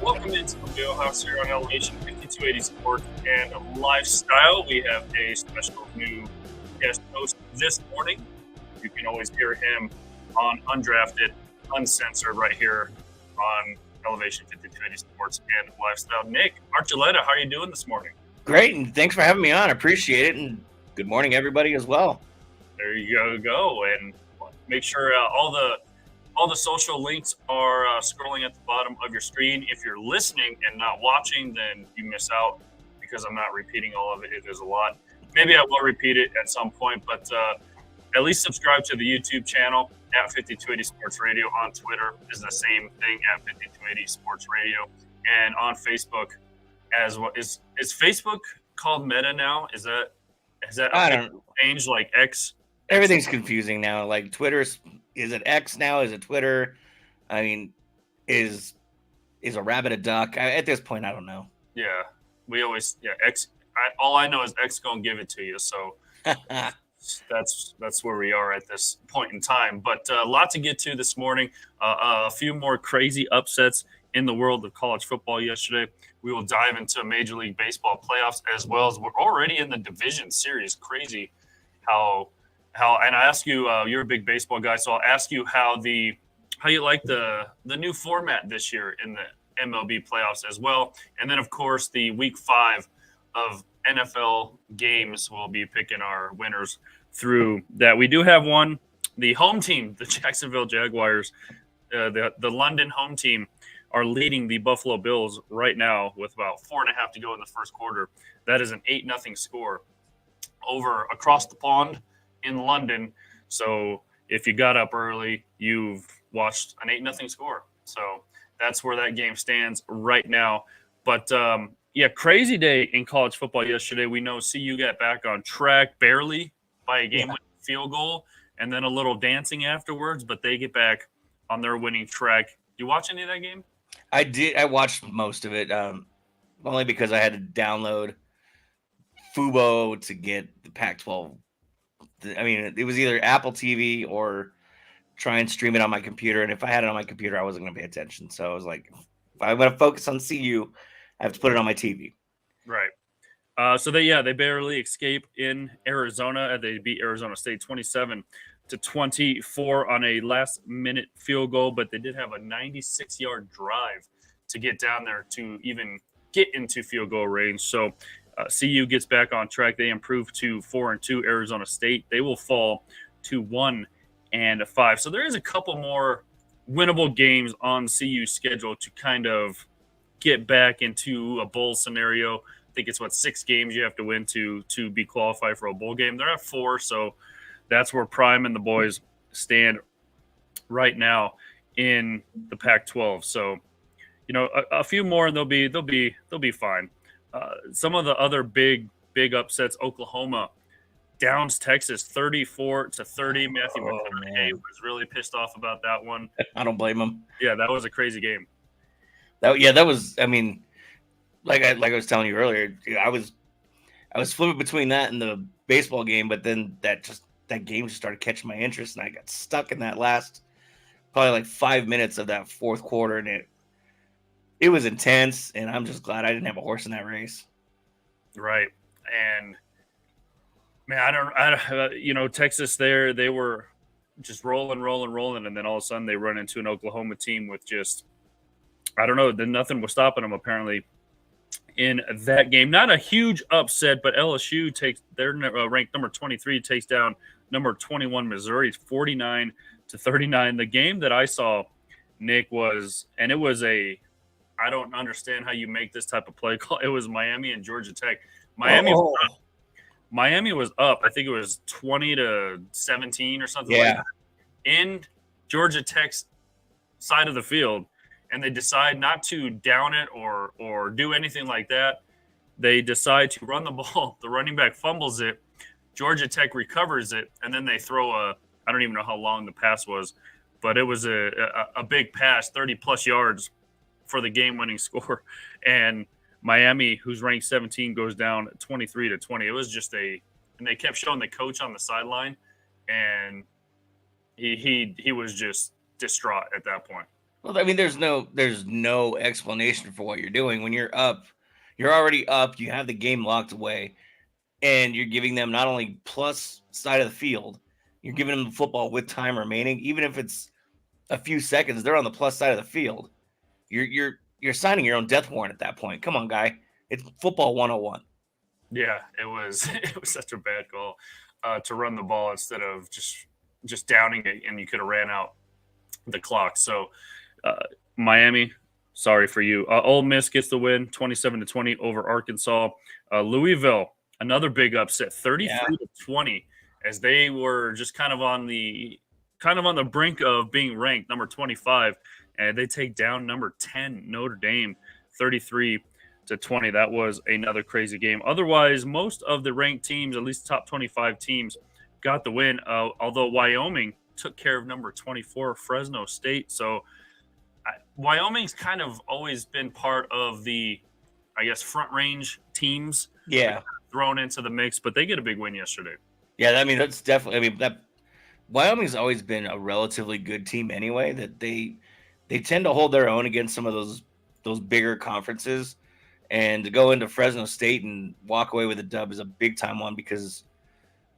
Welcome into the Wheelhouse here on Elevation 5280 Sports and Lifestyle. We have a special new guest host this morning. You can always hear him on Undrafted, Uncensored right here on Elevation 5280 Sports and Lifestyle. Nick Archuleta, how are you doing this morning? Great, and thanks for having me on. I appreciate it, and good morning, everybody, as well. There you go. And make sure all the social links are scrolling at the bottom of your screen. If you're listening and not watching, then you miss out because I'm not repeating all of it. It is a lot. Maybe I will repeat it at some point, but at least subscribe to the YouTube channel at 5280 Sports Radio. On Twitter is the same thing at 5280 Sports Radio, and on Facebook as well. Is Facebook called Meta now? Is that I don't changed like X? Everything's confusing now. Like Twitter's, is it X now? Is it Twitter? I mean, is a rabbit a duck? At this point, I don't know. Yeah, X. All I know is X gonna give it to you. So that's where we are at this point in time. But a lot to get to this morning. A few more crazy upsets in the world of college football yesterday. We will dive into Major League Baseball playoffs as well as we're already in the division series. Crazy how. And I ask you, you're a big baseball guy, so I'll ask you how you like the new format this year in the MLB playoffs as well. And then, of course, the week 5 of NFL games, we'll be picking our winners through that. We do have one, the home team, the Jacksonville Jaguars, the London home team are leading the Buffalo Bills right now with about 4.5 to go in the first quarter. That is an 8-0 score over across the pond in London. So if you got up early, you've watched an 8-0 score. So that's where that game stands right now. But crazy day in college football yesterday. We know CU got back on track barely by a game-winning field goal and then a little dancing afterwards, but they get back on their winning track. You watch any of that game? I did. I watched most of it, only because I had to download Fubo to get the Pac-12. I mean, it was either Apple TV or try and stream it on my computer. And if I had it on my computer, I wasn't going to pay attention. So I was like, if I'm going to focus on CU, I have to put it on my TV. Right. So they barely escape in Arizona. They beat Arizona State 27-24 on a last-minute field goal, but they did have a 96-yard drive to get down there to even get into field goal range. So CU gets back on track. They improve to 4-2. Arizona State, they will fall to 1-5. So there is a couple more winnable games on CU's schedule to kind of get back into a bowl scenario. I think it's 6 games you have to win to be qualified for a bowl game. They're at 4, so that's where Prime and the boys stand right now in the Pac-12. So, a few more and they'll be fine. Some of the other big upsets: Oklahoma downs Texas 34-30. Matthew McConaughey was really pissed off about that one. I don't blame him. Yeah, that was a crazy game. That was. I mean, like I was telling you earlier, I was flipping between that and the baseball game, but then that game just started catching my interest, and I got stuck in that last probably like 5 minutes of that fourth quarter, and it was intense, and I'm just glad I didn't have a horse in that race. Right. And man, I don't Texas there, they were just rolling. And then all of a sudden they run into an Oklahoma team with just, I don't know, then nothing was stopping them apparently in that game. Not a huge upset, but LSU they're ranked number 23, takes down number 21 Missouri 49-39. The game that I saw, Nick, I don't understand how you make this type of play call. It was Miami and Georgia Tech. Miami was up. I think it was 20-17 or something like that in Georgia Tech's side of the field, and they decide not to down it or do anything like that. They decide to run the ball. The running back fumbles it. Georgia Tech recovers it, and then they throw I don't even know how long the pass was, but it was a big pass, 30-plus yards for the game-winning score. And Miami, who's ranked 17, goes down 23-20. It was just and they kept showing the coach on the sideline, and he was just distraught at that point. Well, I mean, there's no explanation for what you're doing when you're up. You're already up. You have the game locked away, and you're giving them not only plus side of the field, you're giving them the football with time remaining, even if it's a few seconds. They're on the plus side of the field. You're signing your own death warrant at that point. Come on, guy. It's football 101. Yeah, it was it was such a bad call to run the ball instead of just downing it, and you could have ran out the clock. So uh, Miami, sorry for you. Ole Miss gets the win, 27-20 over Arkansas. Louisville, another big upset, Yeah. 33-20, as they were just kind of on the brink of being ranked number 25, and they take down number 10 Notre Dame, 33-20. That was another crazy game. Otherwise, most of the ranked teams, at least top 25 teams, got the win. Although Wyoming took care of number 24 Fresno State. So Wyoming's kind of always been part of the, I guess, front range teams Yeah. thrown into the mix, but they get a big win yesterday. Yeah. I mean, that's definitely. I mean, that Wyoming's always been a relatively good team anyway. That they tend to hold their own against some of those bigger conferences, and to go into Fresno State and walk away with a dub is a big time one because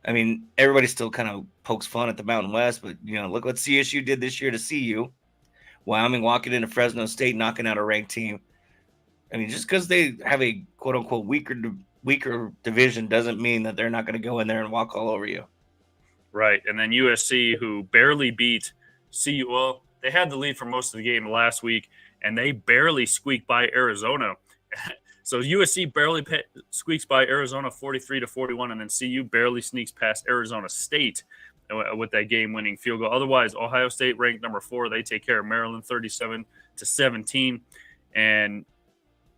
I mean everybody still kind of pokes fun at the Mountain West, but look what CSU did this year to CU. Wyoming walking into Fresno State, knocking out a ranked team. I mean, just because they have a quote unquote weaker division doesn't mean that they're not going to go in there and walk all over you. Right. And then USC, who barely beat CU. Well, they had the lead for most of the game last week, and they barely squeaked by Arizona. So USC barely squeaks by Arizona 43-41, and then CU barely sneaks past Arizona State with that game-winning field goal. Otherwise, Ohio State ranked number 4. They take care of Maryland 37-17, and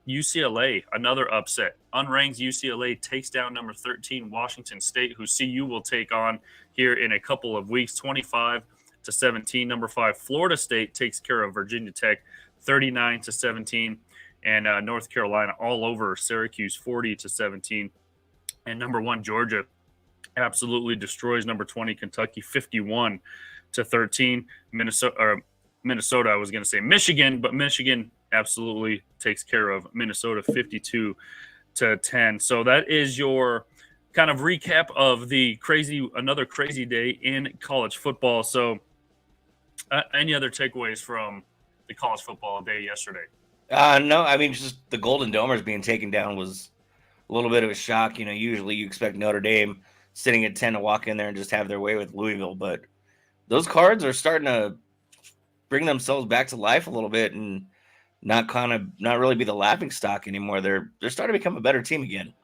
UCLA, another upset. Unranked UCLA takes down number 13 Washington State, who CU will take on here in a couple of weeks, 25-17. Number 5 Florida State takes care of Virginia Tech, 39-17, and North Carolina all over Syracuse, 40-17. And number 1 Georgia absolutely destroys number 20 Kentucky, 51-13. Minnesota, I was going to say Michigan, but Michigan absolutely takes care of Minnesota 52-10. So that is your kind of recap of another crazy day in college football. So any other takeaways from the college football day yesterday? No, I mean just the Golden Domers being taken down was a little bit of a shock. Usually you expect Notre Dame sitting at 10 to walk in there and just have their way with Louisville, but those Cards are starting to bring themselves back to life a little bit and not really be the laughing stock anymore. They're starting to become a better team again.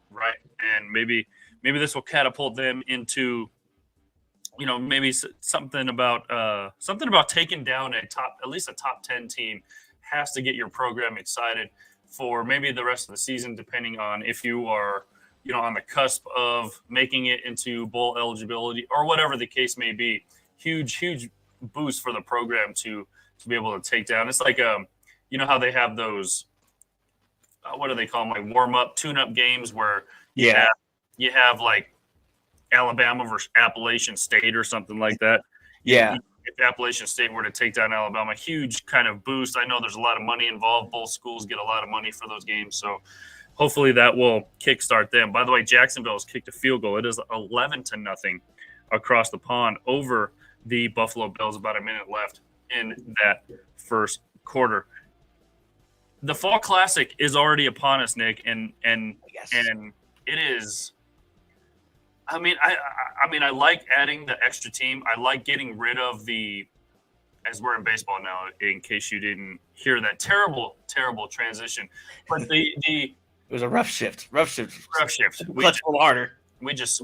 Right. And maybe this will catapult them into maybe something about taking down at least a top 10 team has to get your program excited for maybe the rest of the season, depending on if you are on the cusp of making it into bowl eligibility or whatever the case may be. Huge boost for the program to be able to take down. It's like how they have those what do they call them, like warm up, tune up games where you have like Alabama versus Appalachian State or something like that. Yeah. If Appalachian State were to take down Alabama, huge kind of boost. I know there's a lot of money involved. Both schools get a lot of money for those games. So hopefully that will kickstart them. By the way, Jacksonville has kicked a field goal. It is 11-0 across the pond over the Buffalo Bills. About a minute left in that first quarter. The Fall Classic is already upon us, Nick, and Yes. and it is. I mean, I like adding the extra team. I like getting rid of as we're in baseball now, in case you didn't hear that terrible transition. But it was a rough shift. Rough shift. Clutch a little harder. We just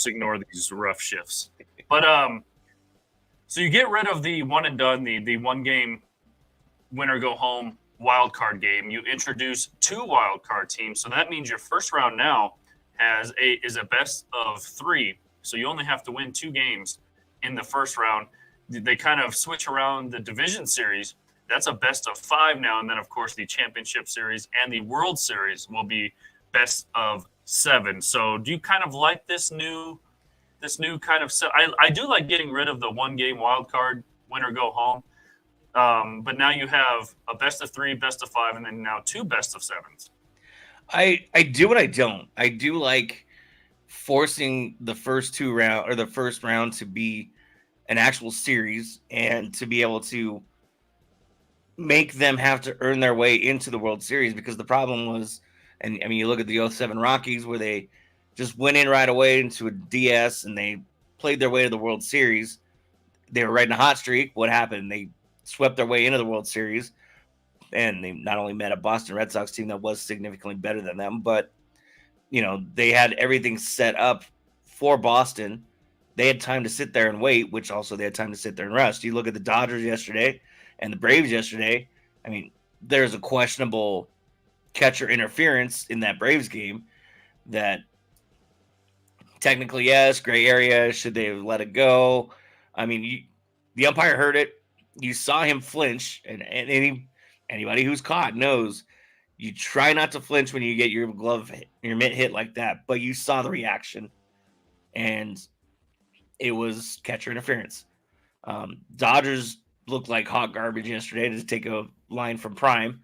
ignore these rough shifts. But so you get rid of the one and done, the one game winner go home wild card game. You introduce 2 wild card teams, so that means your first round now is a best of 3. So you only have to win 2 games in the first round. They kind of switch around the division series. That's a best of 5 now, and then of course the championship series and the World Series will be best of 7. So do you kind of like this new kind of set? I do like getting rid of the 1 game wild card winner go home. But now you have a best of 3, best of 5, and then now 2 best of 7s. I do what I don't. I do like forcing the first two round or the first round to be an actual series and to be able to make them have to earn their way into the World Series, because the problem was, and I mean, you look at the '07 Rockies where they just went in right away into a DS and they played their way to the World Series. They were right in a hot streak. What happened? They swept their way into the World Series, and they not only met a Boston Red Sox team that was significantly better than them, but they had everything set up for Boston. They had time to sit there and wait, which also they had time to sit there and rest. You look at the Dodgers yesterday and the Braves yesterday. I mean, there's a questionable catcher interference in that Braves game that technically, yes, gray area. Should they have let it go? I mean, the umpire heard it. You saw him flinch, and anybody who's caught knows you try not to flinch when you get your your mitt hit like that. But you saw the reaction, and it was catcher interference. Dodgers looked like hot garbage yesterday, to take a line from Prime.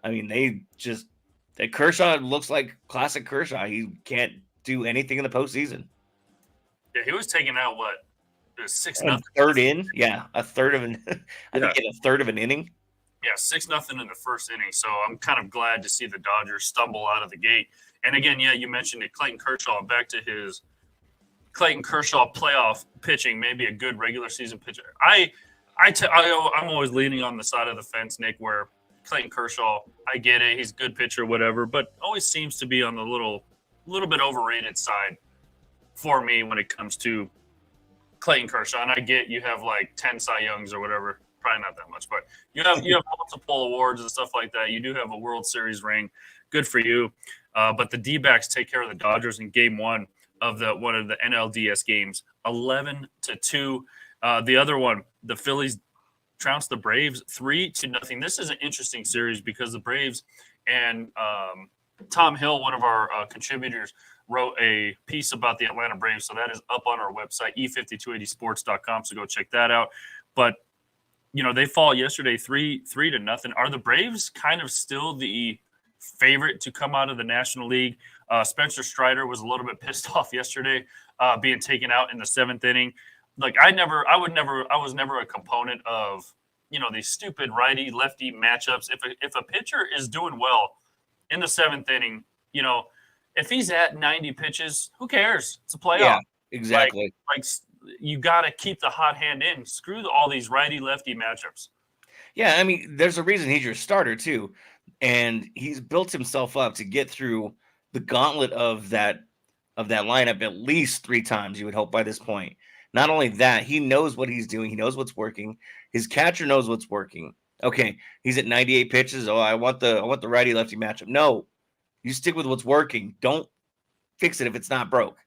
I mean, that Kershaw looks like classic Kershaw. He can't do anything in the postseason. Yeah, he was taking out what, 6-0. A third in, yeah, a third of an. I think a third of an inning. Yeah, 6-0 in the first inning. So I'm kind of glad to see the Dodgers stumble out of the gate. And again, yeah, you mentioned it, Clayton Kershaw, back to his Clayton Kershaw playoff pitching, maybe a good regular season pitcher. I'm always leaning on the side of the fence, Nick, where Clayton Kershaw, I get it, he's a good pitcher, whatever, but always seems to be on the little bit overrated side for me when it comes to Clayton Kershaw. And I get you have like 10 Cy Youngs or whatever, probably not that much, but you have multiple awards and stuff like that. You do have a World Series ring. Good for you. But the D-backs take care of the Dodgers in game one of one of the NLDS games, 11-2. The other one, the Phillies trounced the Braves 3-0. This is an interesting series because the Braves and Tom Hill, one of our contributors, wrote a piece about the Atlanta Braves. So that is up on our website, e5280sports.com. So go check that out. But, they fall yesterday 3-0. Are the Braves kind of still the favorite to come out of the National League? Spencer Strider was a little bit pissed off yesterday, being taken out in the 7th inning. Like I was never a component of, these stupid righty lefty matchups. If a pitcher is doing well in the 7th inning, if he's at 90 pitches, who cares? It's a playoff. Yeah, exactly. Like you got to keep the hot hand in. Screw all these righty lefty matchups. Yeah, I mean, there's a reason he's your starter too, and he's built himself up to get through the gauntlet of that lineup at least 3 times. You would hope by this point. Not only that, he knows what he's doing. He knows what's working. His catcher knows what's working. Okay, he's at 98 pitches. Oh, I want the righty lefty matchup. No, you stick with what's working. Don't fix it if it's not broke.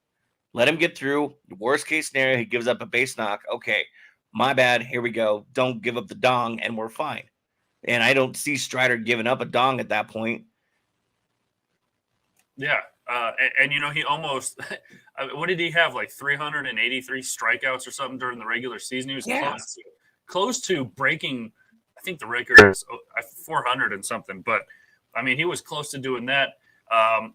Let him get through. Worst case scenario, he gives up a base knock. Okay, my bad. Here we go. Don't give up the dong, and we're fine. And I don't see Strider giving up a dong at that point. Yeah. And he almost, what did he have? Like 383 strikeouts or something during the regular season. He was close to breaking, I think the record is 400 and something. But, I mean, he was close to doing that.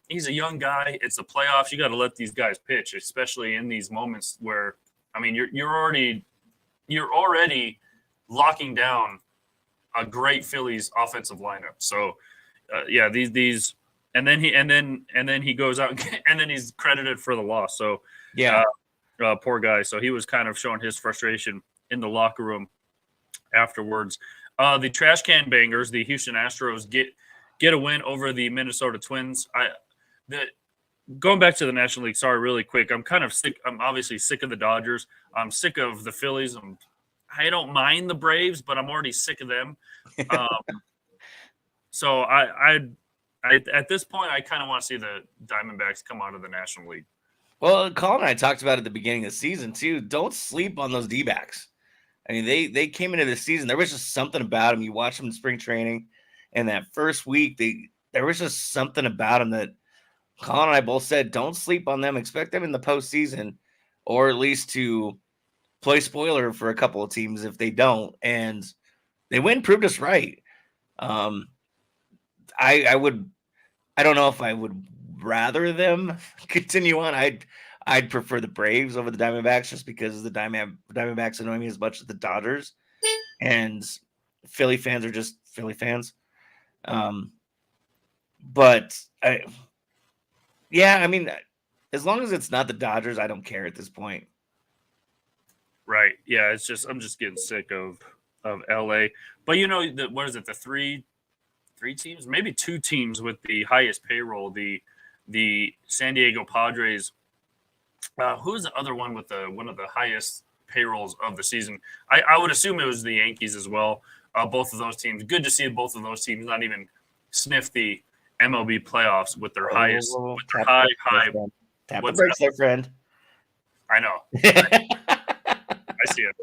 He's a young guy. It's the playoffs. You got to let these guys pitch, especially in these moments where, I mean, you're already locking down a great Phillies offensive lineup. So, these. And then he goes out and then he's credited for the loss. So poor guy. So he was kind of showing his frustration in the locker room afterwards. The trash can bangers, the Houston Astros get a win over the Minnesota Twins. Going back to the National League, sorry, really quick. I'm kind of sick. I'm obviously sick of the Dodgers. I'm sick of the Phillies. I don't mind the Braves, but I'm already sick of them. So at this point, I kind of want to see the Diamondbacks come out of the National League. Well, Colin and I talked about at the beginning of the season, too. Don't sleep on those D-backs. I mean, they came into the season. There was just something about them. You watch them in spring training, and that first week, there was just something about them that Colin and I both said, don't sleep on them. Expect them in the postseason, or at least to play spoiler for a couple of teams if they don't. And They win proved us right. Um, I don't know if I would rather them continue on. I'd prefer the Braves over the Diamondbacks just because the Diamondbacks annoy me as much as the Dodgers, and Philly fans are just Philly fans. Um, but I mean, as long as it's not the Dodgers, I don't care at this point. Right. Yeah. It's just I'm just getting sick of LA. But what is it? The three teams, maybe two teams with the highest payroll. The San Diego Padres. Who's the other one with the one of the highest payrolls of the season? I would assume it was the Yankees as well. Both of those teams. Good to see both of those teams not even sniff the MLB playoffs with their highest, with their high. Tap the What's brakes, there, friend. I know. I see it.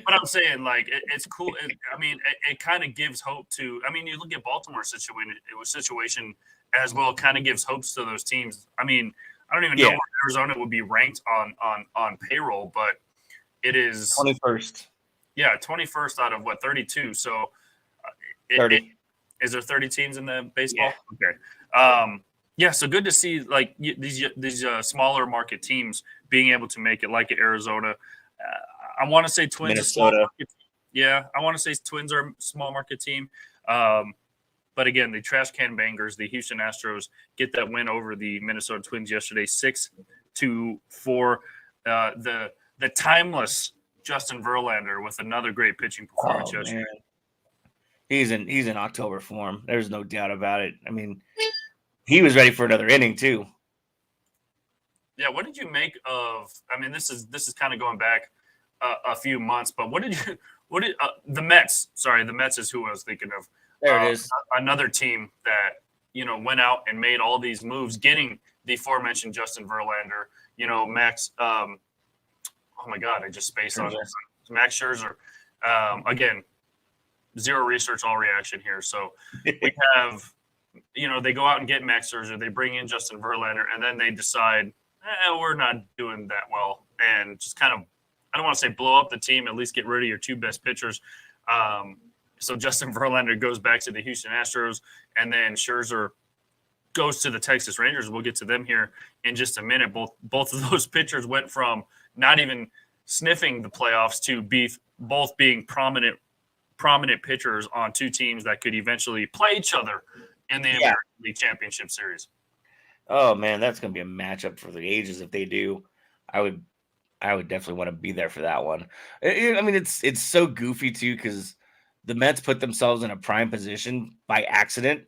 But I'm saying, like, it's cool. I mean, it kind of gives hope to. I mean, you look at Baltimore's situation as well. Kind of gives hopes to those teams. I mean, I don't even know where Arizona would be ranked on payroll, but it is 21st. Yeah, 21st out of what 32. So, 30. Is there 30 teams in the baseball? Yeah. Okay. Yeah, so good to see like these smaller market teams being able to make it, like at Arizona. I want to say Twins Minnesota. I want to say Twins are a small market team. But again, the trash can bangers, the Houston Astros, get that win over the Minnesota Twins yesterday, 6-4. The timeless Justin Verlander with another great pitching performance yesterday. Man. He's in October form. There's no doubt about it. I mean, he was ready for another inning too. Yeah, what did you make of? I mean, this is kind of going back a few months, but what did the Mets? Sorry, the Mets is who I was thinking of. There it is. Another team that went out and made all these moves, getting the aforementioned Justin Verlander. Max. Oh my God, I just spaced on this. Max Scherzer. Again, zero research, all reaction here. So we have, they go out and get Max Scherzer. They bring in Justin Verlander, and then they decide, we're not doing that well, and just kind of, I don't want to say blow up the team, at least get rid of your two best pitchers. So Justin Verlander goes back to the Houston Astros, and then Scherzer goes to the Texas Rangers. We'll get to them here in just a minute. Both of those pitchers went from not even sniffing the playoffs to both being prominent pitchers on two teams that could eventually play each other in the American League Championship Series. Oh man, that's going to be a matchup for the ages. If they do, I would definitely want to be there for that one. I mean, it's so goofy too because the Mets put themselves in a prime position by accident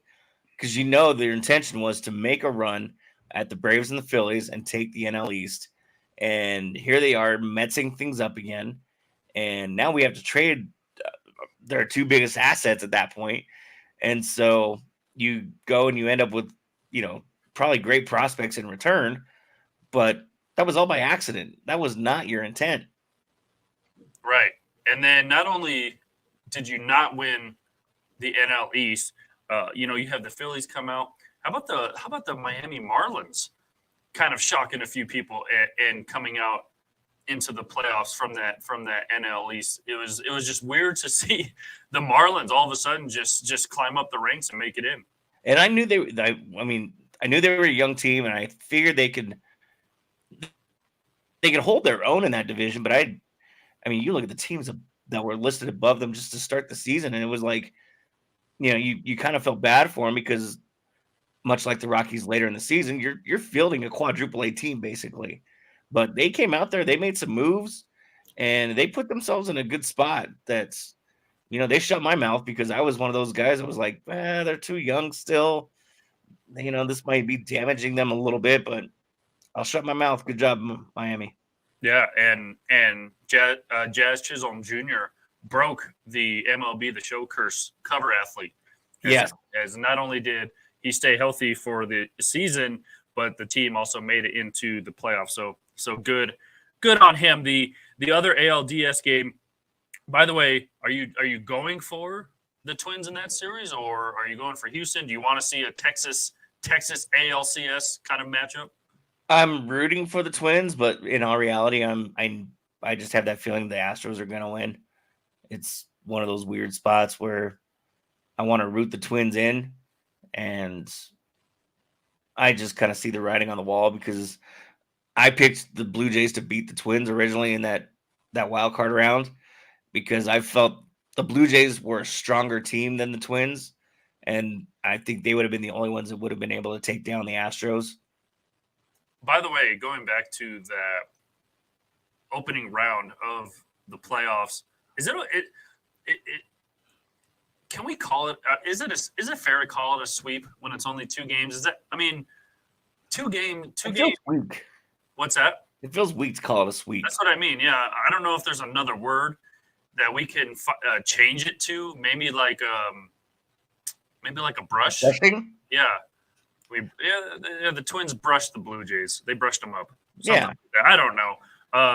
because their intention was to make a run at the Braves and the Phillies and take the NL East, and here they are Metsing things up again, and now we have to trade their two biggest assets at that point, and so you go and you end up with probably great prospects in return, but that was all by accident. That was not your intent. Right. And then not only did you not win the NL East, you have the Phillies come out. How about the Miami Marlins kind of shocking a few people and coming out into the playoffs from that NL East? It was just weird to see the Marlins all of a sudden just climb up the ranks and make it in. And I knew I knew they were a young team, and I figured they could hold their own in that division. But I mean, you look at the teams that were listed above them just to start the season, and it was like, you kind of felt bad for them because, much like the Rockies later in the season, you're fielding a quadruple A team basically. But they came out there, they made some moves, and they put themselves in a good spot. That's, they shut my mouth because I was one of those guys that was like, they're too young still. This might be damaging them a little bit, but I'll shut my mouth. Good job, Miami. Yeah, and Jazz Chisholm Jr. broke the MLB The Show curse cover athlete. As not only did he stay healthy for the season, but the team also made it into the playoffs. So good on him. The other ALDS game, by the way, are you going for the Twins in that series, or are you going for Houston? Do you want to see a Texas ALCS kind of matchup? I'm rooting for the Twins, but in all reality, I just have that feeling the Astros are going to win. it's one of those weird spots where I want to root the Twins in, and I just kind of see the writing on the wall because I picked the Blue Jays to beat the Twins originally in that wild card round because I felt the Blue Jays were a stronger team than the Twins, and I think they would have been the only ones that would have been able to take down the Astros. By the way, going back to the opening round of the playoffs, is it can we call it? Is it fair to call it a sweep when it's only 2 games? Is that? I mean, two games. Weak. What's that? It feels weak to call it a sweep. That's what I mean. Yeah, I don't know if there's another word that we can change it to. Maybe like a brush. Brushing? Yeah, the Twins brushed the Blue Jays. They brushed them up. Yeah, like I don't know.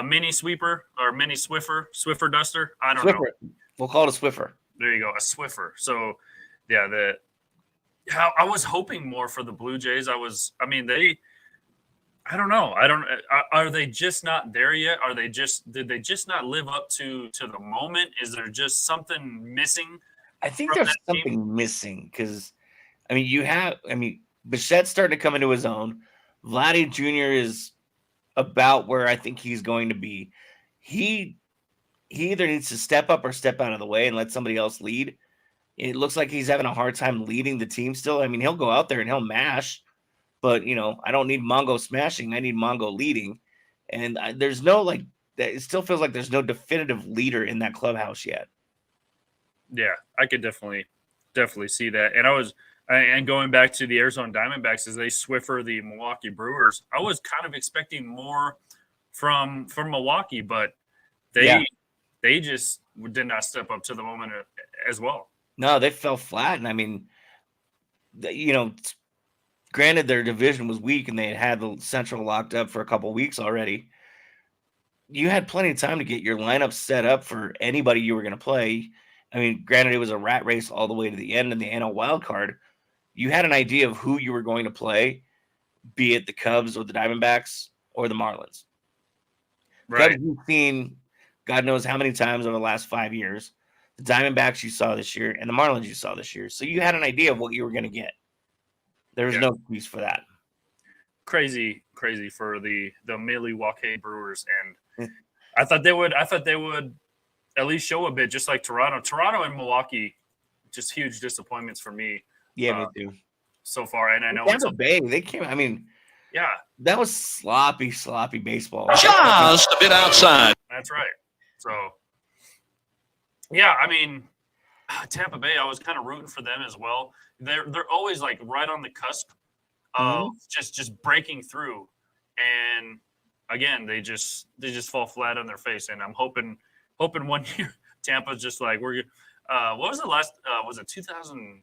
Mini sweeper or mini Swiffer duster. I don't know. We'll call it a Swiffer. There you go, a Swiffer. So, yeah, I was hoping more for the Blue Jays. I don't know. Are they just not there yet? Did they just not live up to the moment? Is there just something missing? I think there's something missing because, Bichette's starting to come into his own. Vladdy Jr. is about where I think he's going to be. He either needs to step up or step out of the way and let somebody else lead. It looks like he's having a hard time leading the team still. I mean, he'll go out there and he'll mash, but, I don't need Mongo smashing. I need Mongo leading. And there's no, it still feels like there's no definitive leader in that clubhouse yet. Yeah, I could definitely see that. And going back to the Arizona Diamondbacks as they Swiffer the Milwaukee Brewers, I was kind of expecting more from Milwaukee, but they just did not step up to the moment as well. No, they fell flat. And granted their division was weak and they had the Central locked up for a couple weeks already. You had plenty of time to get your lineup set up for anybody you were going to play. I mean, granted, it was a rat race all the way to the end in the NL wild card. You had an idea of who you were going to play, be it the Cubs or the Diamondbacks or the Marlins. Right. Cubs you've seen God knows how many times over the last 5 years. The Diamondbacks you saw this year and the Marlins you saw this year. So you had an idea of what you were going to get. There was no excuse for that. Crazy for the Milwaukee Brewers, and I thought they would at least show a bit, just like Toronto. Toronto and Milwaukee, just huge disappointments for me. Yeah, me too. So far, and I know Tampa Bay, they came. I mean, yeah, that was sloppy baseball. Just a bit outside. That's right. So, yeah, I mean, Tampa Bay, I was kind of rooting for them as well. They're always like right on the cusp of just breaking through, and again, they just fall flat on their face. And I'm hoping one year Tampa's just like we're. What was the last? Was it 2000?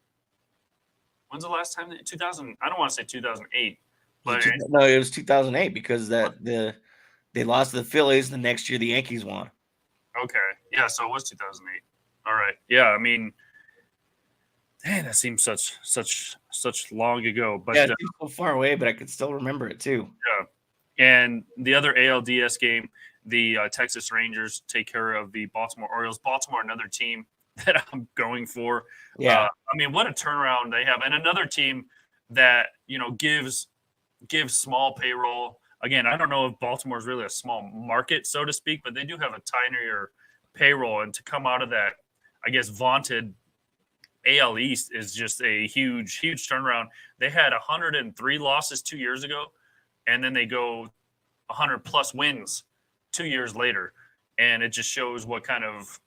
When's the last time? 2000? I don't want to say 2008, but no, it was 2008 because they lost to the Phillies. The next year, the Yankees won. Okay, yeah, so it was 2008. All right, yeah, I mean, man, that seems such long ago. But yeah, it's so far away, but I can still remember it too. Yeah, and the other ALDS game, the Texas Rangers take care of the Baltimore Orioles. Baltimore, another team that I'm going for. Yeah, I mean, what a turnaround they have, and another team that gives small payroll. Again, I don't know if Baltimore is really a small market, so to speak, but they do have a tinier payroll, and to come out of that, I guess, vaunted AL East is just a huge turnaround. They had 103 losses 2 years ago, and then they go 100 plus wins 2 years later, and it just shows what kind of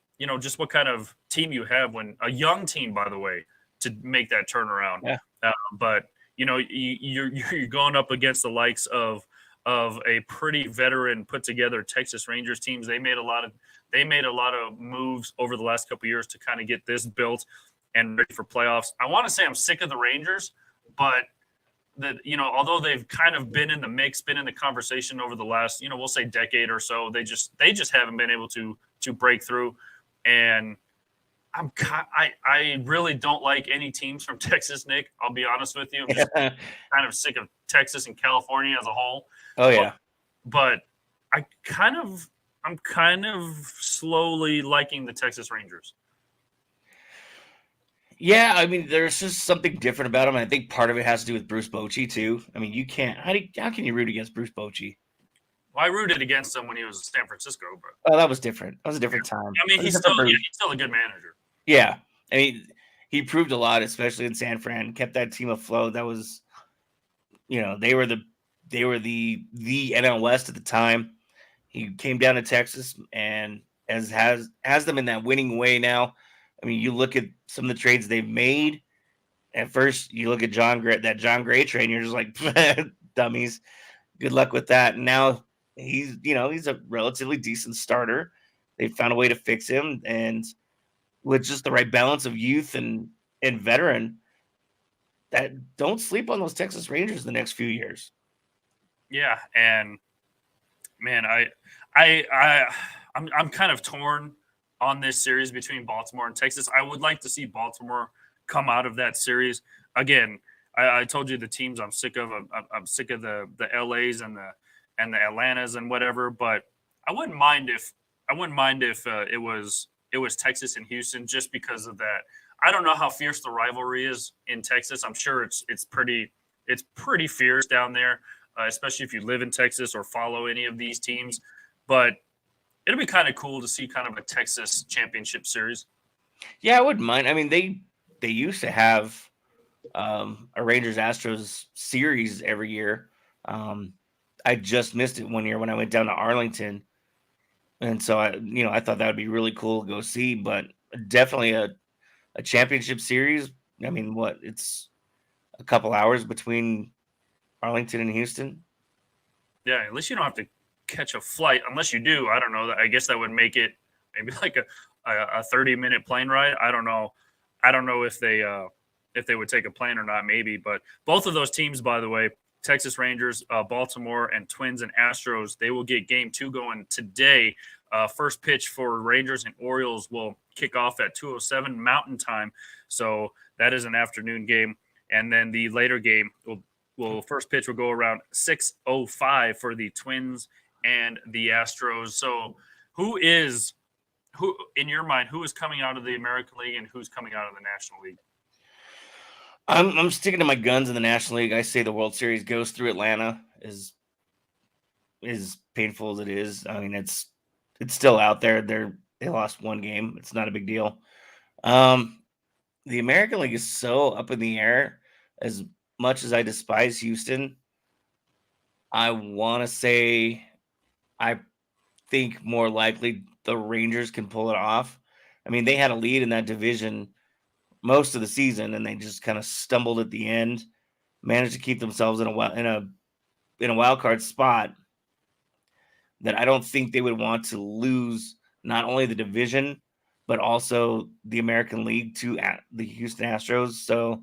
what kind of team you have when a young team, by the way, to make that turnaround. Yeah. But you're going up against the likes of a pretty veteran put together Texas Rangers teams. They made a lot of moves over the last couple of years to kind of get this built and ready for playoffs. I want to say I'm sick of the Rangers, but although they've kind of been in the mix, been in the conversation over the last, we'll say decade or so, they just haven't been able to break through. And I really don't like any teams from Texas, Nick. I'll be honest with you. I'm just kind of sick of Texas and California as a whole. Oh yeah. But I'm I'm kind of slowly liking the Texas Rangers. Yeah, I mean, there's just something different about him. And I think part of it has to do with Bruce Bochy too. I mean, you can't. How can you root against Bruce Bochy? Well, I rooted against him when he was in San Francisco, but Oh, that was different. That was a different time. I mean, That was he's different still a good manager. Yeah, I mean, he proved a lot, especially in San Fran. Kept that team afloat. That was, they were the NL West at the time. He came down to Texas and has them in that winning way now. I mean, you look at some of the trades they've made. At first, you look at that John Gray trade, and you're just like, dummies. Good luck with that. And now he's a relatively decent starter. They found a way to fix him, and with just the right balance of youth and veteran, that don't sleep on those Texas Rangers the next few years. Yeah, and man, I'm kind of torn on this series between Baltimore and Texas. I would like to see Baltimore come out of that series. Again, I told you the teams I'm sick of. I'm sick of the LAs and the Atlantas and whatever. But I wouldn't mind if it was Texas and Houston, just because of that. I don't know how fierce the rivalry is in Texas. I'm sure it's pretty fierce down there, especially if you live in Texas or follow any of these teams. But it'll be kind of cool to see kind of a Texas championship series. Yeah, I wouldn't mind. I mean, they used to have a Rangers Astros series every year. I just missed it one year when I went down to Arlington, and so I thought that would be really cool to go see. But definitely a championship series. I mean, it's a couple hours between Arlington and Houston. Yeah, at least you don't have to catch a flight, unless you do. I don't know. I guess that would make it maybe like a 30-minute plane ride. I don't know. I don't know if they would take a plane or not. Maybe, but both of those teams, by the way, Texas Rangers, Baltimore, and Twins and Astros, they will get Game 2 going today. First pitch for Rangers and Orioles will kick off at 2:07 Mountain Time, so that is an afternoon game. And then the later game will first pitch will go around 6:05 for the Twins and the Astros. So who in your mind, who is coming out of the American League and who's coming out of the National League? I'm sticking to my guns in the National League. I say the World Series goes through Atlanta. As painful as it is, I mean, it's still out there. They lost one game. It's not a big deal. The American League is so up in the air. As much as I despise Houston, I want to say I think more likely the Rangers can pull it off. I mean, they had a lead in that division most of the season, and they just kind of stumbled at the end, managed to keep themselves in a wild card spot that I don't think they would want to lose not only the division but also the American League to the Houston Astros. So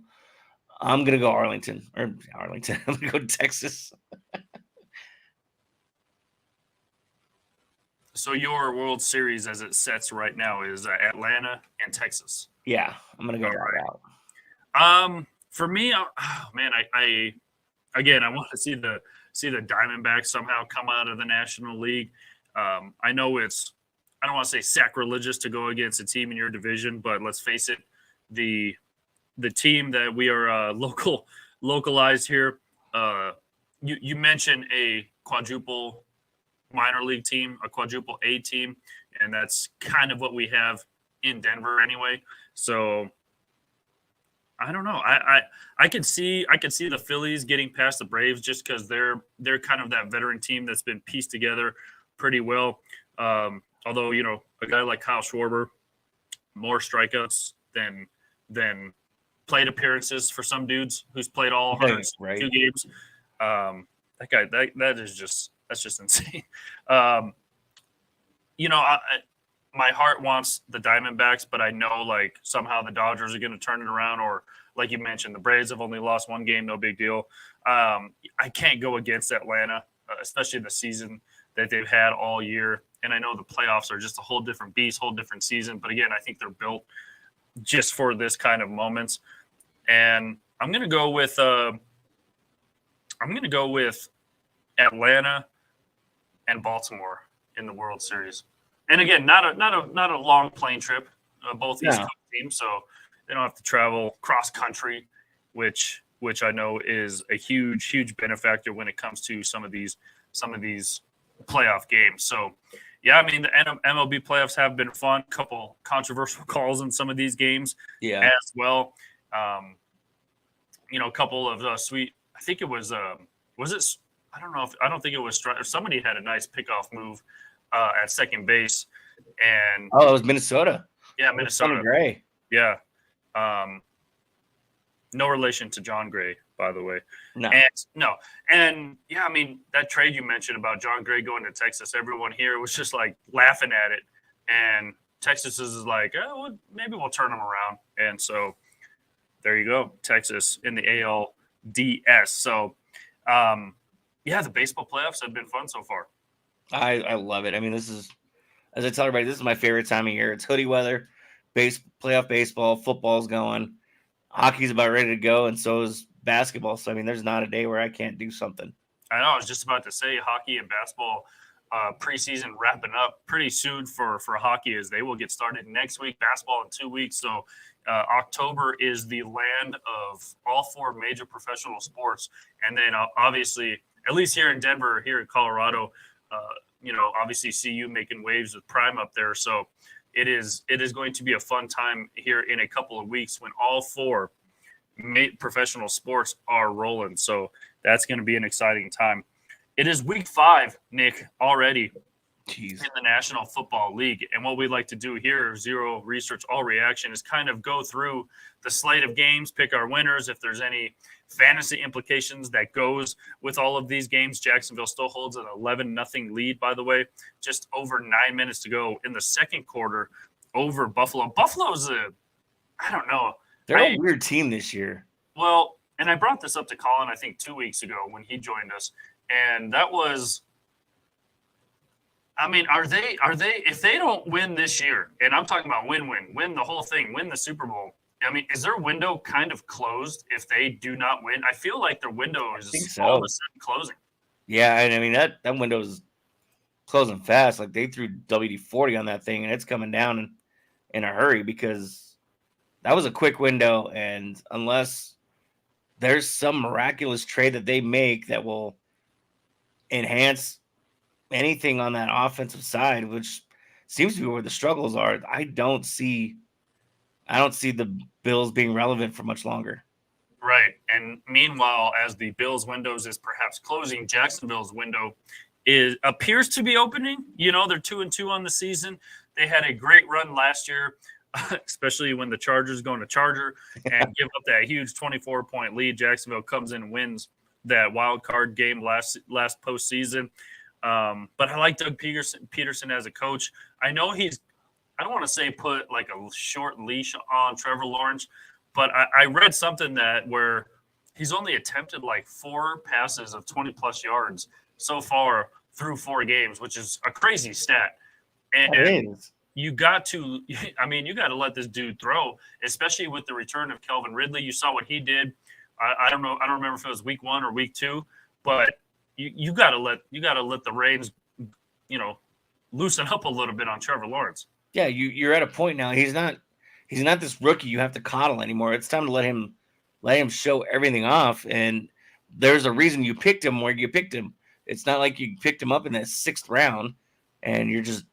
I'm gonna go Arlington. I'm gonna go Texas. So your World Series, as it sets right now, is Atlanta and Texas. Yeah, I'm gonna go that route. For me, man, I want to see the Diamondbacks somehow come out of the National League. I know I don't want to say sacrilegious to go against a team in your division, but let's face it, the team that we are localized here. You mentioned a quadruple minor league team, a quadruple A team, and that's kind of what we have in Denver anyway. So I don't know. I could see the Phillies getting past the Braves just because they're kind of that veteran team that's been pieced together pretty well. Although a guy like Kyle Schwarber, more strikeouts than plate appearances for some dudes who's played all 102 games. That guy, that's just insane. My heart wants the Diamondbacks, but I know like somehow the Dodgers are going to turn it around, or like you mentioned, the Braves have only lost one game, no big deal. I can't go against Atlanta, especially the season that they've had all year. And I know the playoffs are just a whole different beast, whole different season. But again, I think they're built just for this kind of moments. And I'm going to go with Atlanta and Baltimore in the World Series. And again, not a long plane trip. Both East Coast teams, so they don't have to travel cross country, which I know is a huge benefactor when it comes to some of these playoff games. So, yeah, I mean the MLB playoffs have been fun. A couple controversial calls in some of these games, as well. A couple of sweet. I think it was it? I don't think it was. Somebody had a nice pickoff move at second base, and it was Minnesota. Yeah, Minnesota. Gray. Yeah. No relation to John Gray, by the way. No. And yeah, I mean, that trade you mentioned about John Gray going to Texas, everyone here was just like laughing at it. And Texas is like, well, maybe we'll turn them around. And so there you go, Texas in the ALDS. So, the baseball playoffs have been fun so far. I love it. I mean, this is, as I tell everybody, this is my favorite time of year. It's hoodie weather, playoff baseball, football's going, hockey's about ready to go, and so is basketball. So, I mean, there's not a day where I can't do something. I know. I was just about to say hockey and basketball preseason wrapping up pretty soon for hockey, as they will get started next week, basketball in 2 weeks. So October is the land of all four major professional sports. And then obviously, at least here in Denver, here in Colorado, obviously CU making waves with Prime up there. So it is going to be a fun time here in a couple of weeks when all four professional sports are rolling. So that's going to be an exciting time. It is week 5, Nick, already in the National Football League. And what we like to do here, Zero Research, All Reaction, is kind of go through the slate of games, pick our winners. If there's any fantasy implications that goes with all of these games, Jacksonville still holds an 11-0 lead, by the way. Just over 9 minutes to go in the second quarter over Buffalo. Buffalo's I don't know. They're a weird team this year. Well, and I brought this up to Colin, I think 2 weeks ago when he joined us. And that was, I mean, are they, if they don't win this year, and I'm talking about win the whole thing, win the Super Bowl. I mean, is their window kind of closed if they do not win? I feel like their window is all of a sudden closing. Yeah, and I mean, that window is closing fast. Like, they threw WD-40 on that thing, and it's coming down in a hurry because that was a quick window. And unless there's some miraculous trade that they make that will enhance anything on that offensive side, which seems to be where the struggles are, I don't see the Bills being relevant for much longer. Right. And meanwhile, as the Bills' windows is perhaps closing, Jacksonville's window appears to be opening. They're 2-2 on the season. They had a great run last year, especially when the Chargers go into Charger and give up that huge 24-point lead. Jacksonville comes in and wins that wild card game last postseason. But I like Doug Peterson as a coach. I know I don't want to say put like a short leash on Trevor Lawrence, but I read something where he's only attempted like 4 passes of 20+ yards so far through 4 games, which is a crazy stat. And you got to let this dude throw, especially with the return of Calvin Ridley. You saw what he did. I don't know. I don't remember if it was week 1 or week 2, but you got to let the reins, loosen up a little bit on Trevor Lawrence. Yeah, you're at a point now. He's not this rookie you have to coddle anymore. It's time to let him show everything off. And there's a reason you picked him where you picked him. It's not like you picked him up in the 6th round and you're just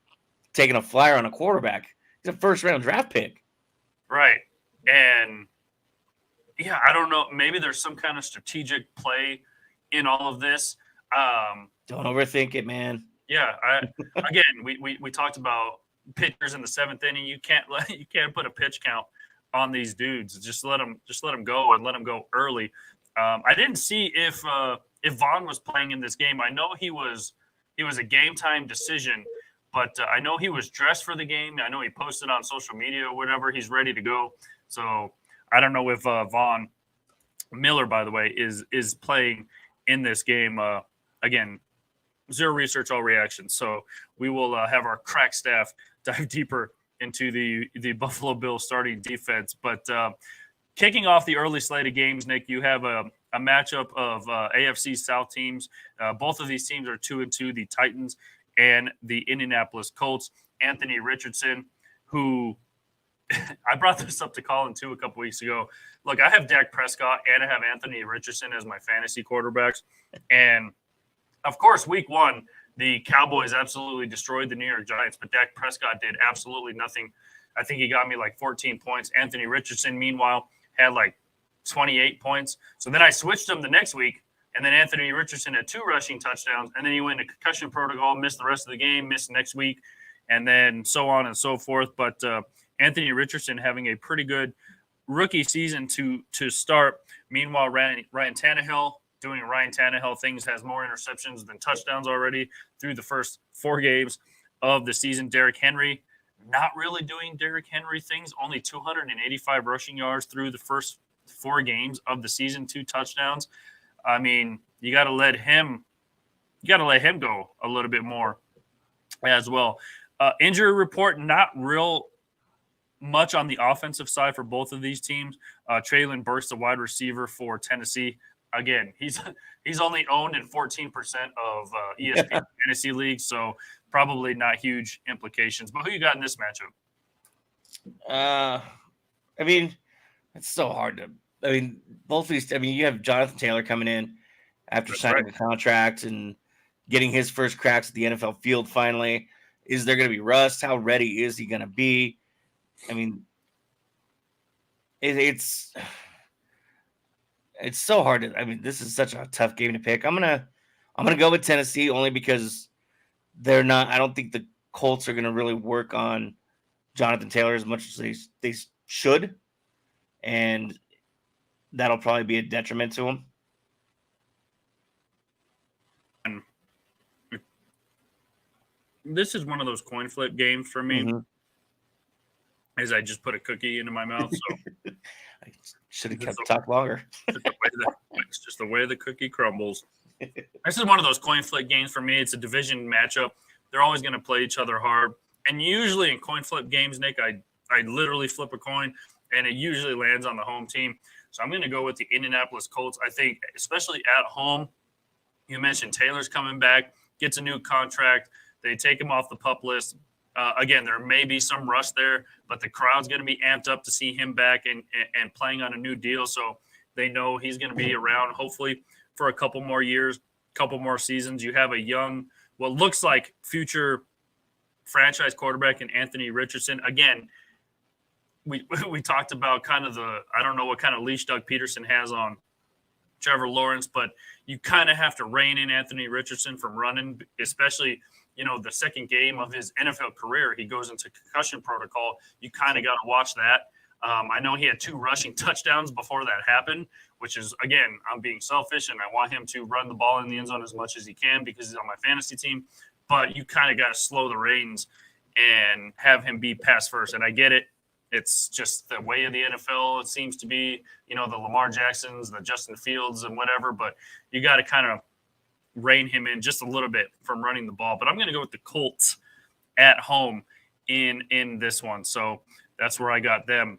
taking a flyer on a quarterback. He's a 1st-round draft pick. Right. And yeah, I don't know. Maybe there's some kind of strategic play in all of this. Don't overthink it, man. Yeah. We talked about pitchers in the 7th inning. You can't put a pitch count on these dudes. Just let them go and let them go early. I didn't see if Vaughn was playing in this game. I know he was a game time decision, but I know he was dressed for the game. I know he posted on social media or whatever. He's ready to go. So I don't know if Vaughn Miller, by the way, is playing in this game. Again, Zero Research, All Reaction. So we will have our crack staff dive deeper into the Buffalo Bills starting defense. But kicking off the early slate of games, Nick, you have a matchup of AFC South teams. Both of these teams are 2-2, the Titans and the Indianapolis Colts. Anthony Richardson, who I brought this up to Colin too a couple weeks ago. Look, I have Dak Prescott and I have Anthony Richardson as my fantasy quarterbacks. And of course, week one, the Cowboys absolutely destroyed the New York Giants, but Dak Prescott did absolutely nothing. I think he got me like 14 points. Anthony Richardson, meanwhile, had like 28 points. So then I switched him the next week, and then Anthony Richardson had 2 rushing touchdowns, and then he went into concussion protocol, missed the rest of the game, missed next week, and then so on and so forth. But Anthony Richardson having a pretty good rookie season to start. Meanwhile, Ryan Tannehill doing Ryan Tannehill things, has more interceptions than touchdowns already through the first 4 games of the season. Derrick Henry, not really doing Derrick Henry things, only 285 rushing yards through the first 4 games of the season, 2 touchdowns. I mean, you got to let him go a little bit more as well. Injury report, not real much on the offensive side for both of these teams. Treylon Burks, the wide receiver for Tennessee. Again, he's only owned in 14% of ESPN fantasy leagues, so probably not huge implications. But who you got in this matchup? I mean, it's so hard to. I mean, both of these. I mean, you have Jonathan Taylor coming in after signing a contract and getting his first cracks at the NFL field. Finally, is there going to be rust? How ready is he going to be? I mean, it's so hard to. I mean, this is such a tough game to pick. I'm gonna go with Tennessee only because they're not. I don't think the Colts are gonna really work on Jonathan Taylor as much as they should, and that'll probably be a detriment to him. This is one of those coin flip games for me. Mm-hmm. As I just put a cookie into my mouth, so I should have kept talk longer. It's just the way the cookie crumbles. This is one of those coin flip games for me. It's a division matchup. They're always going to play each other hard, and usually in coin flip games, Nick, I literally flip a coin, and it usually lands on the home team. So I'm going to go with the Indianapolis Colts. I think, especially at home, you mentioned Taylor's coming back, gets a new contract. They take him off the PUP list. Again, there may be some rust there, but the crowd's going to be amped up to see him back and playing on a new deal. So they know he's going to be around, hopefully, for a couple more years, couple more seasons. You have a young, what looks like future franchise quarterback in Anthony Richardson. Again, we talked about kind of I don't know what kind of leash Doug Peterson has on Trevor Lawrence, but you kind of have to rein in Anthony Richardson from running, especially – the second game of his NFL career, he goes into concussion protocol. You kind of got to watch that. I know he had 2 rushing touchdowns before that happened, which is, again, I'm being selfish, and I want him to run the ball in the end zone as much as he can because he's on my fantasy team. But you kind of got to slow the reins and have him be pass first. And I get it. It's just the way of the NFL. It seems to be, the Lamar Jacksons, the Justin Fields and whatever. But you got to kind of rein him in just a little bit from running the ball. But I'm going to go with the Colts at home in this one. So that's where I got them.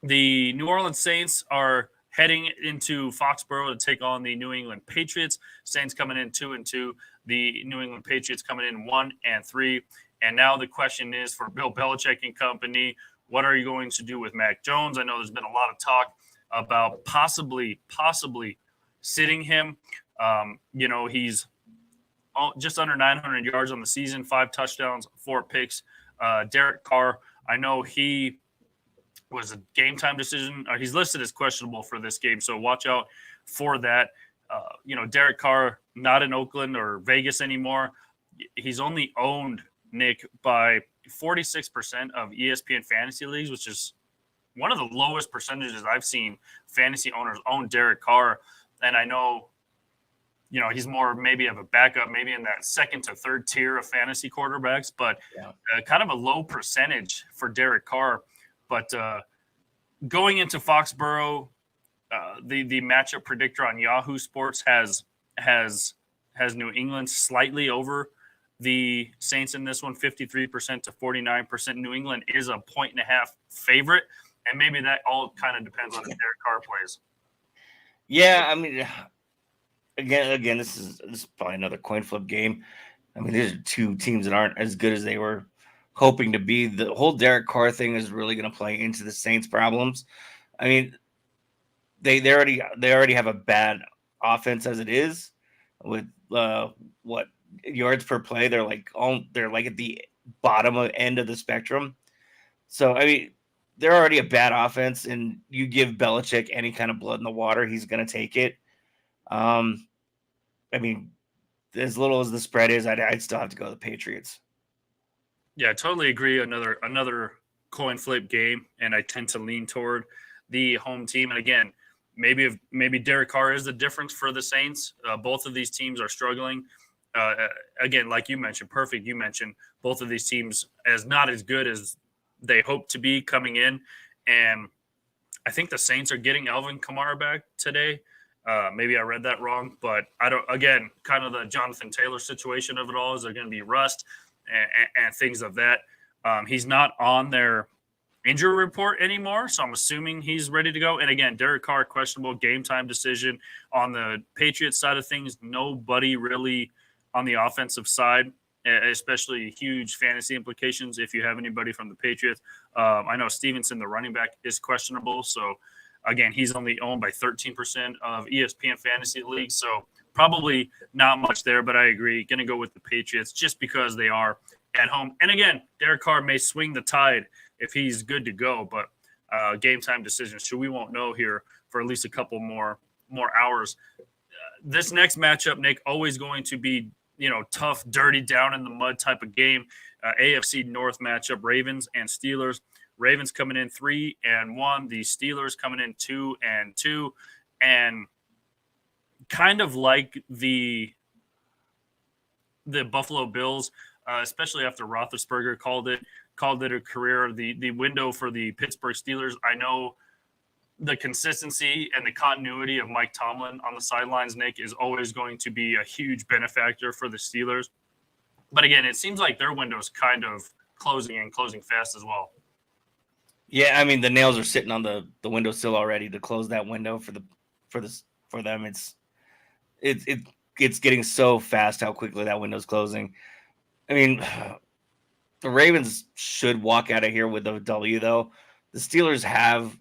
The New Orleans Saints are heading into Foxborough to take on the New England Patriots. Saints coming in 2-2. The New England Patriots coming in 1-3. And now the question is for Bill Belichick and company, what are you going to do with Mac Jones? I know there's been a lot of talk about possibly sitting him. He's just under 900 yards on the season, 5 touchdowns, 4 picks. Derek Carr, I know he was a game time decision. He's listed as questionable for this game, so watch out for that. Derek Carr, not in Oakland or Vegas anymore. He's only owned, Nick, by 46% of ESPN fantasy leagues, which is one of the lowest percentages I've seen fantasy owners own Derek Carr. And I know, he's more maybe of a backup, maybe in that second to third tier of fantasy quarterbacks, but kind of a low percentage for Derek Carr. But going into Foxborough, the matchup predictor on Yahoo Sports has New England slightly over the Saints in this one, 53% to 49%. New England is a 1.5 favorite, and maybe that all kind of depends on the Derek Carr plays. Yeah, I mean, again, this is probably another coin flip game. I mean, these are two teams that aren't as good as they were hoping to be. The whole Derek Carr thing is really going to play into the Saints' problems. I mean, they already have a bad offense as it is with what yards per play. They're like at the bottom end of the spectrum. So I mean, they're already a bad offense, and you give Belichick any kind of blood in the water, he's going to take it. I mean, as little as the spread is, I'd still have to go to the Patriots. Yeah, I totally agree. Another coin flip game, and I tend to lean toward the home team. And again, maybe Derek Carr is the difference for the Saints. Both of these teams are struggling. Again, like you mentioned, perfect. You mentioned both of these teams as not as good as they hope to be coming in, and I think the Saints are getting Alvin Kamara back today. Maybe I read that wrong, but I don't. Again, kind of the Jonathan Taylor situation of it all is there going to be rust and things of that. He's not on their injury report anymore, so I'm assuming he's ready to go. And again, Derek Carr, questionable game time decision on the Patriots side of things. Nobody really on the offensive side, especially huge fantasy implications if you have anybody from the Patriots. I know Stevenson, the running back, is questionable. So, again, he's only owned by 13% of ESPN fantasy leagues. So, probably not much there, but I agree. Going to go with the Patriots just because they are at home. And again, Derek Carr may swing the tide if he's good to go, but game time decisions, so we won't know here for at least a couple more hours. This next matchup, Nick, always going to be tough, dirty, down in the mud type of game. AFC North matchup, Ravens and Steelers. Ravens coming in 3-1. The Steelers coming in 2-2. And kind of like the Buffalo Bills, especially after Roethlisberger called it a career, the window for the Pittsburgh Steelers. I know the consistency and the continuity of Mike Tomlin on the sidelines, Nick, is always going to be a huge benefactor for the Steelers. But again, it seems like their window is kind of closing fast as well. Yeah, I mean the nails are sitting on the windowsill already to close that window for them. It's getting so fast how quickly that window's closing. I mean, the Ravens should walk out of here with a W, though. The Steelers have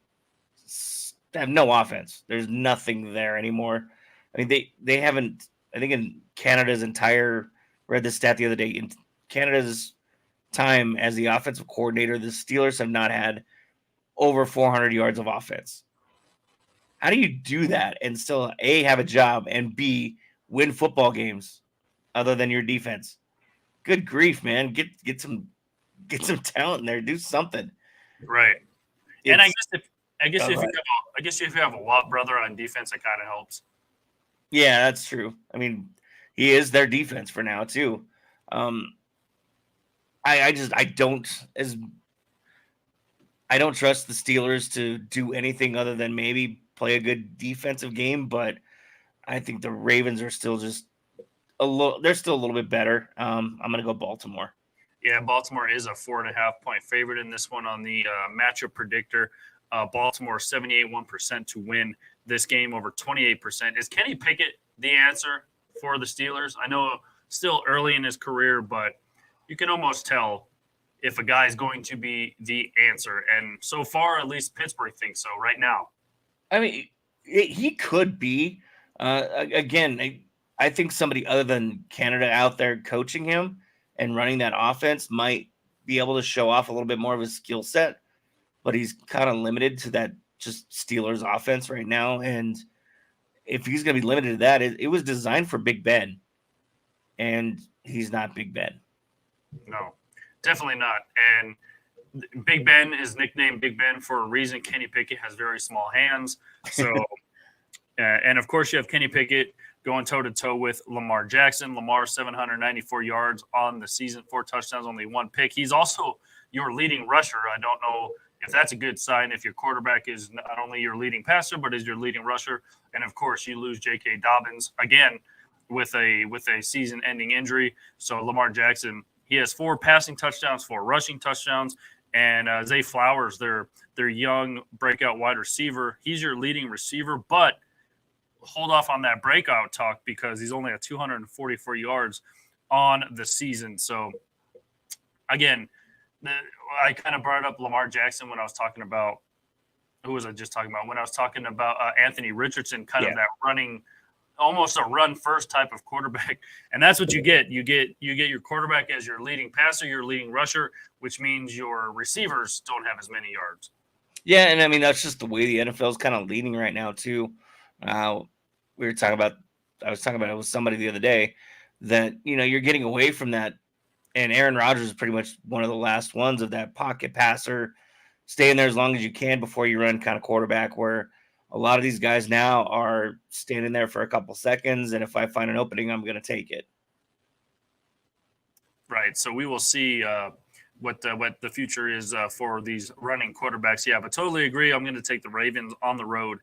no offense. There's nothing there anymore. I mean, they haven't. I think in Canada's entire, read the stat the other day, in Canada's time as the offensive coordinator, the Steelers have not had over 400 yards of offense. How do you do that and still A, have a job, and B, win football games other than your defense? Good grief, man. Get some talent in there. Do something. Right. And I guess if you have a Watt brother on defense, it kind of helps. Yeah, that's true. I mean, he is their defense for now too. I don't trust the Steelers to do anything other than maybe play a good defensive game, but I think the Ravens are still just they're still a little bit better. I'm going to go Baltimore. Yeah, Baltimore is a 4.5-point favorite in this one on the matchup predictor. Baltimore 78.1% to win this game over 28%. Is Kenny Pickett the answer for the Steelers? I know still early in his career, but you can almost tell if a guy is going to be the answer. And so far, at least Pittsburgh thinks so right now. I mean, he could be. Again, I think somebody other than Canada out there coaching him and running that offense might be able to show off a little bit more of his skill set, but he's kind of limited to that just Steelers offense right now. And if he's going to be limited to that, it was designed for Big Ben, and he's not Big Ben. No, definitely not. And Big Ben is nicknamed Big Ben for a reason. Kenny Pickett has very small hands. So, and of course you have Kenny Pickett going toe-to-toe with Lamar Jackson. Lamar, 794 yards on the season, 4 touchdowns, only 1 pick. He's also your leading rusher. I don't know if that's a good sign if your quarterback is not only your leading passer, but is your leading rusher. And, of course, you lose J.K. Dobbins, again, with a season-ending injury. So Lamar Jackson, he has 4 passing touchdowns, 4 rushing touchdowns. And Zay Flowers, their young breakout wide receiver, he's your leading receiver, but hold off on that breakout talk because he's only at 244 yards on the season. So, again, I kind of brought up Lamar Jackson when I was talking about who was I just talking about? When I was talking about Anthony Richardson, kind of that running, almost a run first type of quarterback, and that's what you get. You get your quarterback as your leading passer, your leading rusher, which means your receivers don't have as many yards. Yeah, and I mean that's just the way the NFL is kind of leading right now too. We were talking about. I was talking about it with somebody the other day that you're getting away from that, and Aaron Rodgers is pretty much one of the last ones of that pocket passer. Stay in there as long as you can before you run kind of quarterback, where a lot of these guys now are standing there for a couple seconds, and if I find an opening, I'm going to take it. Right. So we will see what the future is for these running quarterbacks. Yeah, but totally agree. I'm going to take the Ravens on the road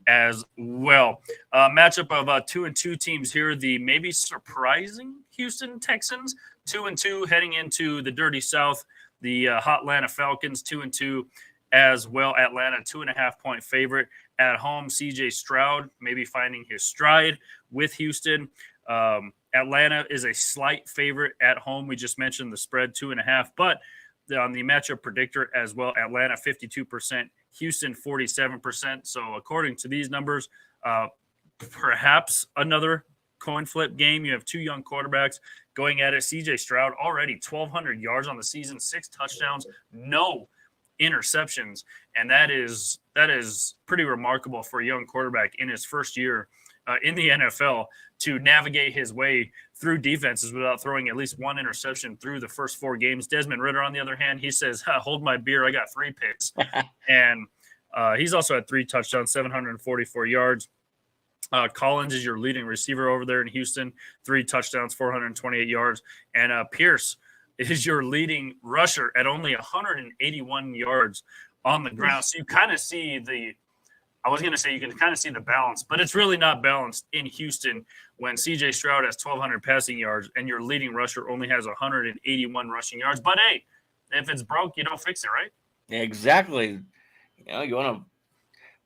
as well. Matchup of 2-2 teams here. The maybe surprising Houston Texans, 2-2, heading into the Dirty South. The hot Atlanta Falcons, 2-2 as well. Atlanta, 2.5-point favorite at home. CJ Stroud maybe finding his stride with Houston. Atlanta is a slight favorite at home. We just mentioned the spread, 2.5. But on the matchup predictor as well, Atlanta, 52%, Houston, 47%. So according to these numbers, perhaps another coin flip game. You have two young quarterbacks going at it. CJ Stroud already 1,200 yards on the season, 6 touchdowns, no interceptions, and that is pretty remarkable for a young quarterback in his first year in the NFL to navigate his way through defenses without throwing at least one interception through the first 4 games. Desmond Ridder, on the other hand, he says, hold my beer, I got 3 picks. And he's also had 3 touchdowns, 744 yards. Collins is your leading receiver over there in Houston, 3 touchdowns, 428 yards. And Pierce is your leading rusher at only 181 yards on the ground. So you kind of see you can kind of see the balance, but it's really not balanced in Houston when CJ Stroud has 1,200 passing yards and your leading rusher only has 181 rushing yards. But hey, if it's broke, you don't fix it, right? Yeah, exactly. You want to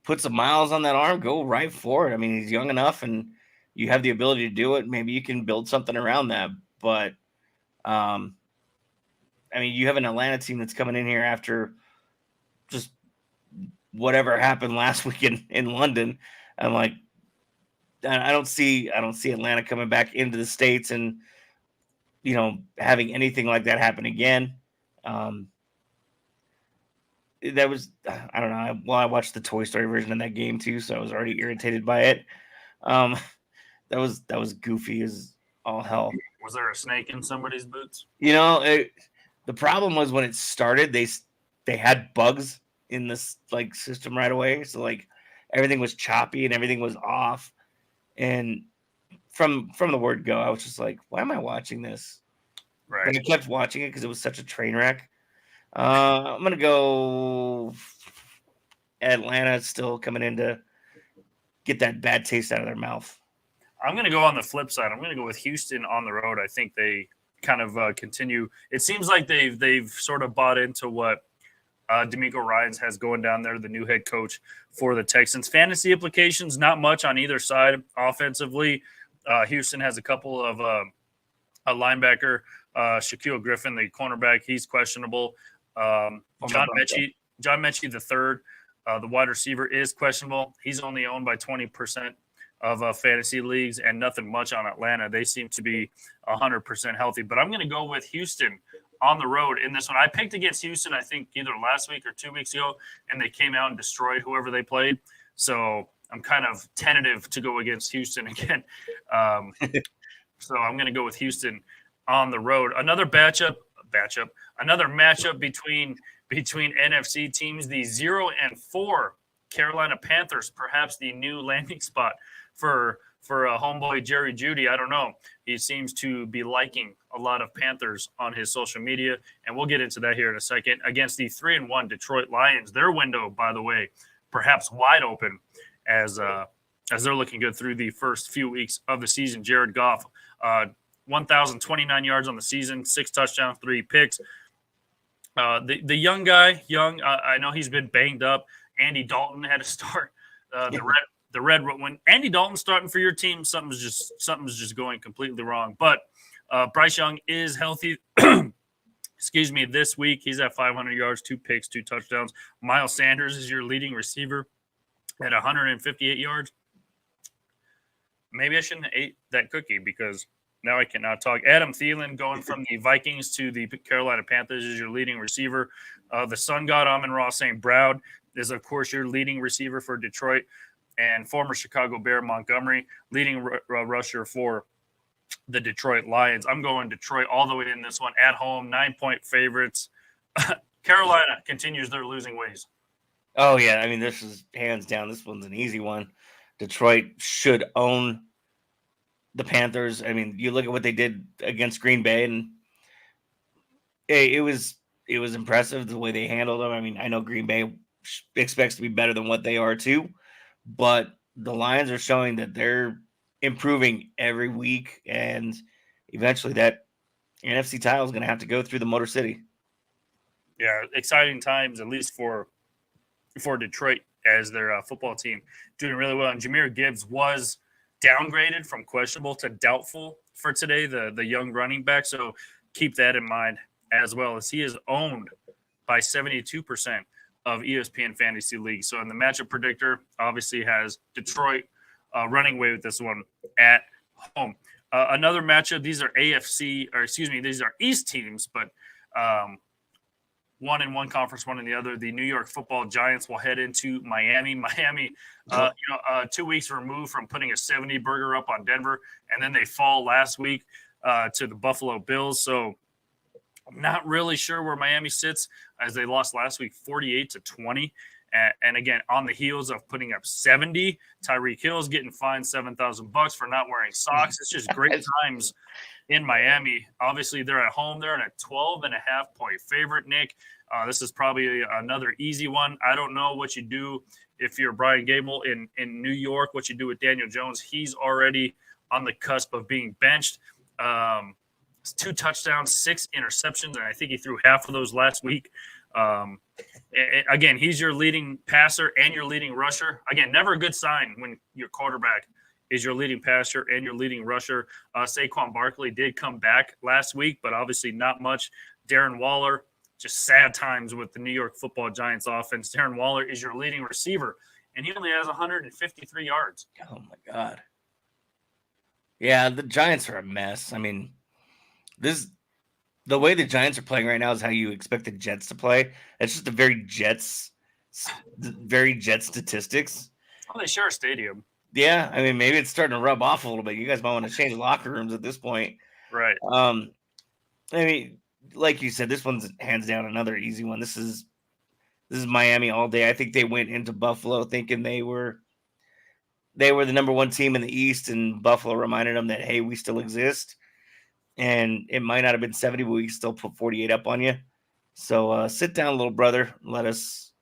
put some miles on that arm, go right for it. I mean, he's young enough and you have the ability to do it. Maybe you can build something around that. But, I mean, you have an Atlanta team that's coming in here after just whatever happened last week in London. I'm like, I don't see Atlanta coming back into the States and, having anything like that happen again. That was, I don't know. I watched the Toy Story version of that game too, so I was already irritated by it. That was goofy as all hell. Was there a snake in somebody's boots? The problem was when it started, they had bugs in this system right away, so everything was choppy and everything was off. And from the word go, I was just like, why am I watching this? Right. And I kept watching it because it was such a train wreck. I'm gonna go Atlanta, still coming in to get that bad taste out of their mouth. I'm going to go on the flip side. I'm going to go with Houston on the road. I think they kind of continue. It seems like they've sort of bought into what D'Amico Ryans has going down there, the new head coach for the Texans. Fantasy implications, not much on either side. Offensively, Houston has a couple of a linebacker, Shaquille Griffin, the cornerback. He's questionable. John Mechie the third, the wide receiver, is questionable. He's only owned by 20% of fantasy leagues, and nothing much on Atlanta. They seem to be 100% healthy. But I'm going to go with Houston on the road in this one. I picked against Houston, I think, either last week or 2 weeks ago, and they came out and destroyed whoever they played. So I'm kind of tentative to go against Houston again. So I'm going to go with Houston on the road. Another matchup between NFC teams, the 0-4 Carolina Panthers, perhaps the new landing spot for homeboy Jerry Jeudy. I don't know. He seems to be liking a lot of Panthers on his social media, and we'll get into that here in a second. Against the 3-1 Detroit Lions, their window, by the way, perhaps wide open as they're looking good through the first few weeks of the season. Jared Goff, 1,029 yards on the season, 6 touchdowns, 3 picks. The young guy, I know he's been banged up. Andy Dalton had to start. The the when Andy Dalton's starting for your team, something's just going completely wrong. But Bryce Young is healthy. Excuse me, this week he's at 500 yards, 2 picks, 2 touchdowns. Miles Sanders is your leading receiver at 158 yards. Maybe I shouldn't have ate that cookie because now I cannot talk. Adam Thielen going from the Vikings to the Carolina Panthers is your leading receiver. The Sun God Amon-Ra St. Brown is, of course, your leading receiver for Detroit. And former Chicago Bear Montgomery, leading rusher for the Detroit Lions. I'm going Detroit all the way in this one at home, 9-point favorites. Carolina continues their losing ways. Oh, yeah. I mean, this is hands down. This one's an easy one. Detroit should own the Panthers. I mean, you look at what they did against Green Bay, and it was impressive the way they handled them. I mean, I know Green Bay expects to be better than what they are too, but the Lions are showing that they're improving every week, and eventually that NFC title is going to have to go through the Motor City. Yeah, exciting times, at least for Detroit as their football team doing really well. And Jahmyr Gibbs was downgraded from questionable to doubtful for today, the young running back. So keep that in mind as well, as he is owned by 72% of ESPN Fantasy League. So in the matchup predictor, obviously has Detroit running away with this one at home. Another matchup, these are these are East teams, but one in one conference, one in the other. The New York Football Giants will head into Miami. 2 weeks removed from putting a 70 burger up on Denver, and then they fall last week to the Buffalo Bills. So I'm not really sure where Miami sits, as they lost last week 48-20. And again, on the heels of putting up 70, Tyreek Hill's getting fined $7,000 for not wearing socks. It's just great times in Miami. Obviously, they're at home. They're in a 12.5-point favorite, Nick. This is probably another easy one. I don't know what you do if you're Brian Gable in New York, what you do with Daniel Jones. He's already on the cusp of being benched. 2 touchdowns, 6 interceptions, and I think he threw half of those last week. Again, he's your leading passer and your leading rusher. Again, never a good sign when your quarterback is your leading passer and your leading rusher. Saquon Barkley did come back last week, but obviously not much. Darren Waller, just sad times with the New York Football Giants offense. Darren Waller is your leading receiver, and he only has 153 yards. Oh, my God. Yeah, the Giants are a mess. I mean, the way the Giants are playing right now is how you expect the Jets to play. It's just very Jets statistics. Well, they share a stadium. Yeah, I mean, maybe it's starting to rub off a little bit. You guys might want to change locker rooms at this point. Right. I mean, like you said, this one's hands down another easy one. This is Miami all day. I think they went into Buffalo thinking they were the number one team in the East, and Buffalo reminded them that, hey, we still exist. And it might not have been 70, but we still put 48 up on you. So sit down, little brother. Let us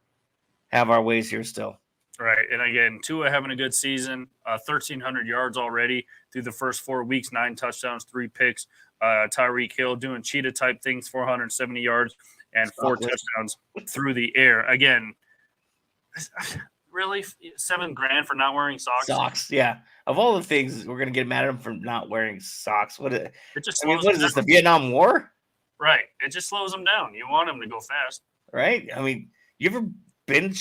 have our ways here still. Right. And again, Tua having a good season, 1,300 yards already through the first 4 weeks, 9 touchdowns, 3 picks. Tyreek Hill doing cheetah-type things, 470 yards and 4 touchdowns through the air. Again, really? $7,000 for not wearing socks? Socks, yeah. Of all the things, we're going to get mad at him for not wearing socks. What is this, the Vietnam War? Right. It just slows them down. You want them to go fast. Right? I mean, you ever been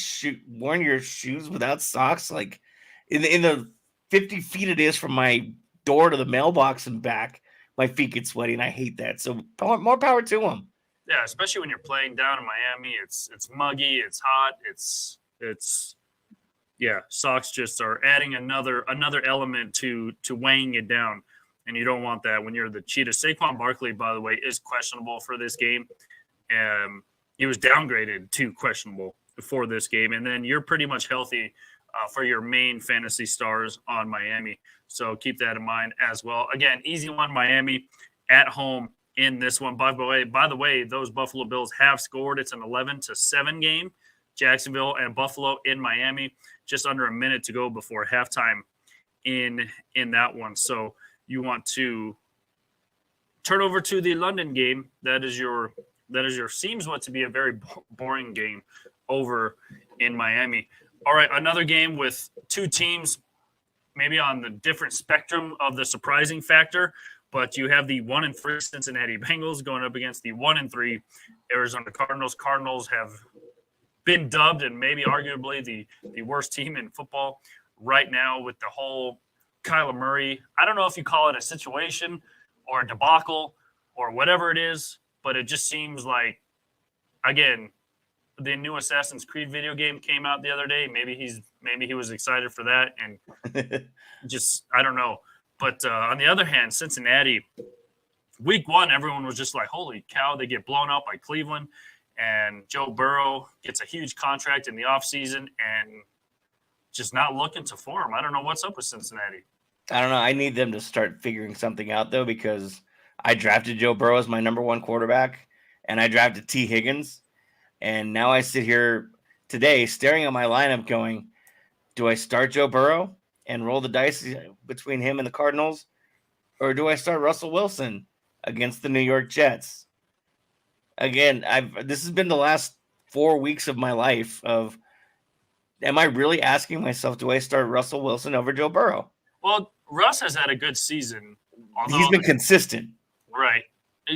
worn your shoes without socks? Like, in the 50 feet it is from my door to the mailbox and back, my feet get sweaty, and I hate that. So more power to them. Yeah, especially when you're playing down in Miami. It's muggy. It's hot. Yeah, socks just are adding another element to weighing it down, and you don't want that when you're the cheetah. Saquon Barkley, by the way, is questionable for this game. He was downgraded to questionable for this game, and then you're pretty much healthy for your main fantasy stars on Miami. So keep that in mind as well. Again, easy one, Miami at home in this one. By the way, those Buffalo Bills have scored. It's an 11-7 game. Jacksonville and Buffalo in Miami, just under a minute to go before halftime in that one. So you want to turn over to the London game. That is your seems what to be a very boring game over in Miami. All right, another game with two teams maybe on the different spectrum of the surprising factor, but you have the 1-3 Cincinnati Bengals going up against the 1-3 Arizona Cardinals. Cardinals have been dubbed and maybe arguably the worst team in football right now with the whole Kyler Murray. I don't know if you call it a situation or a debacle or whatever it is, but it just seems like, again, the new Assassin's Creed video game came out the other day. Maybe he was excited for that, and just I don't know. But on the other hand, Cincinnati, week one, everyone was just like, "Holy cow!" They get blown out by Cleveland, and Joe Burrow gets a huge contract in the offseason and just not looking to form. I don't know what's up with Cincinnati. I don't know. I need them to start figuring something out though, because I drafted Joe Burrow as my number one quarterback, and I drafted T. Higgins. And now I sit here today staring at my lineup going, do I start Joe Burrow and roll the dice between him and the Cardinals? Or do I start Russell Wilson against the New York Jets? Again, this has been the last 4 weeks of my life of, am I really asking myself, do I start Russell Wilson over Joe Burrow? Well, Russ has had a good season. He's been consistent. Right.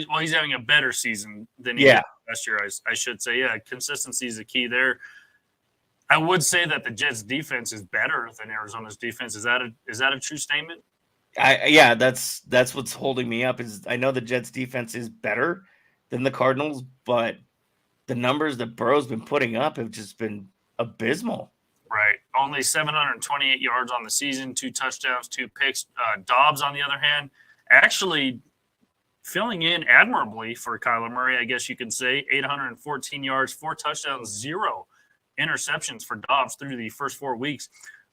Well, he's having a better season than he did last year, I should say. Yeah, consistency is the key there. I would say that the Jets' defense is better than Arizona's defense. Is that a true statement? That's what's holding me up. Is I know the Jets' defense is better than the Cardinals, but the numbers that Burrow's been putting up have just been abysmal. Right. Only 728 yards on the season, 2 touchdowns, 2 picks. Dobbs, on the other hand, actually filling in admirably for Kyler Murray, I guess you can say. 814 yards, 4 touchdowns, 0 interceptions for Dobbs through the first 4 weeks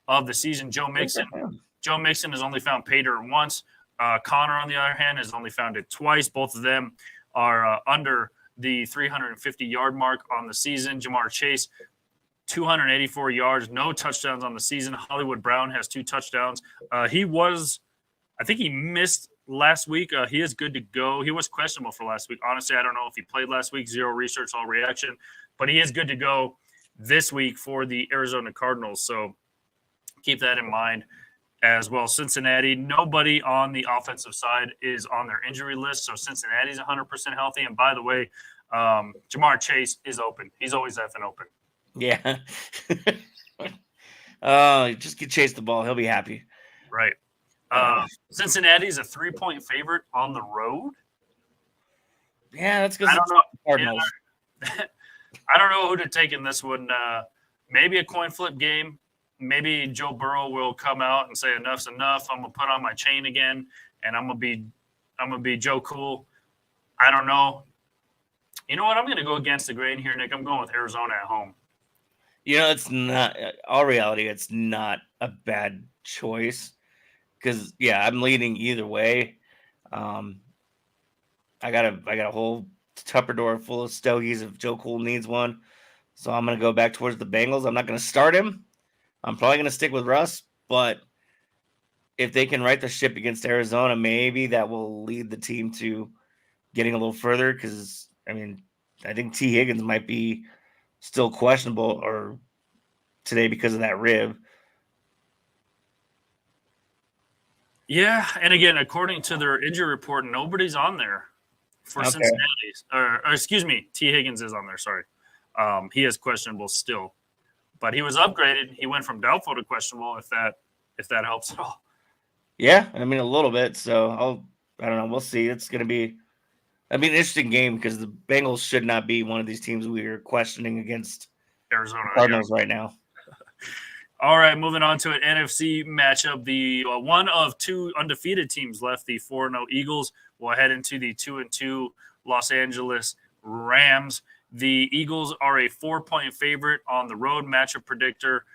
of the season. Joe Mixon has only found pay dirt once. Connor, on the other hand, has only found it twice. Both of them are under the 350-yard mark on the season. Jamar Chase, 284 yards, no touchdowns on the season. Hollywood Brown has 2 touchdowns. I think he missed last week. He is good to go. He was questionable for last week. Honestly, I don't know if he played last week. Zero research, all reaction. But he is good to go this week for the Arizona Cardinals. So keep that in mind as well. Cincinnati, nobody on the offensive side is on their injury list. So Cincinnati's 100% healthy. And by the way, Jamar Chase is open. He's always effing open. Yeah. Just get Chase the ball. He'll be happy. Right. Cincinnati is a 3-point favorite on the road. Yeah, that's because Cardinals. Yeah, I don't know who to take in this one. Maybe a coin flip game. Maybe Joe Burrow will come out and say enough's enough. I'm gonna put on my chain again, and I'm gonna be Joe Cool. I don't know. You know what? I'm gonna go against the grain here, Nick. I'm going with Arizona at home. It's not all reality. It's not a bad choice. Because I'm leaning either way. I got a whole Tupperware full of stogies if Joe Cool needs one. So I'm gonna go back towards the Bengals. I'm not gonna start him. I'm probably gonna stick with Russ, but if they can right the ship against Arizona, maybe that will lead the team to getting a little further. Because I think T. Higgins might be still questionable or today because of that rib. Yeah, and again, according to their injury report, nobody's on there for Cincinnati. Or excuse me, T. Higgins is on there. Sorry, he is questionable still, but he was upgraded. He went from doubtful to questionable. If that helps at all. Yeah, a little bit. So I don't know. We'll see. It's going to be an interesting game because the Bengals should not be one of these teams we are questioning against Arizona Cardinals right now. All right, moving on to an NFC matchup. The one of 2 undefeated teams left, the 4-0 Eagles, will head into the 2-2 Los Angeles Rams. The Eagles are a 4-point favorite on the road. Matchup predictor,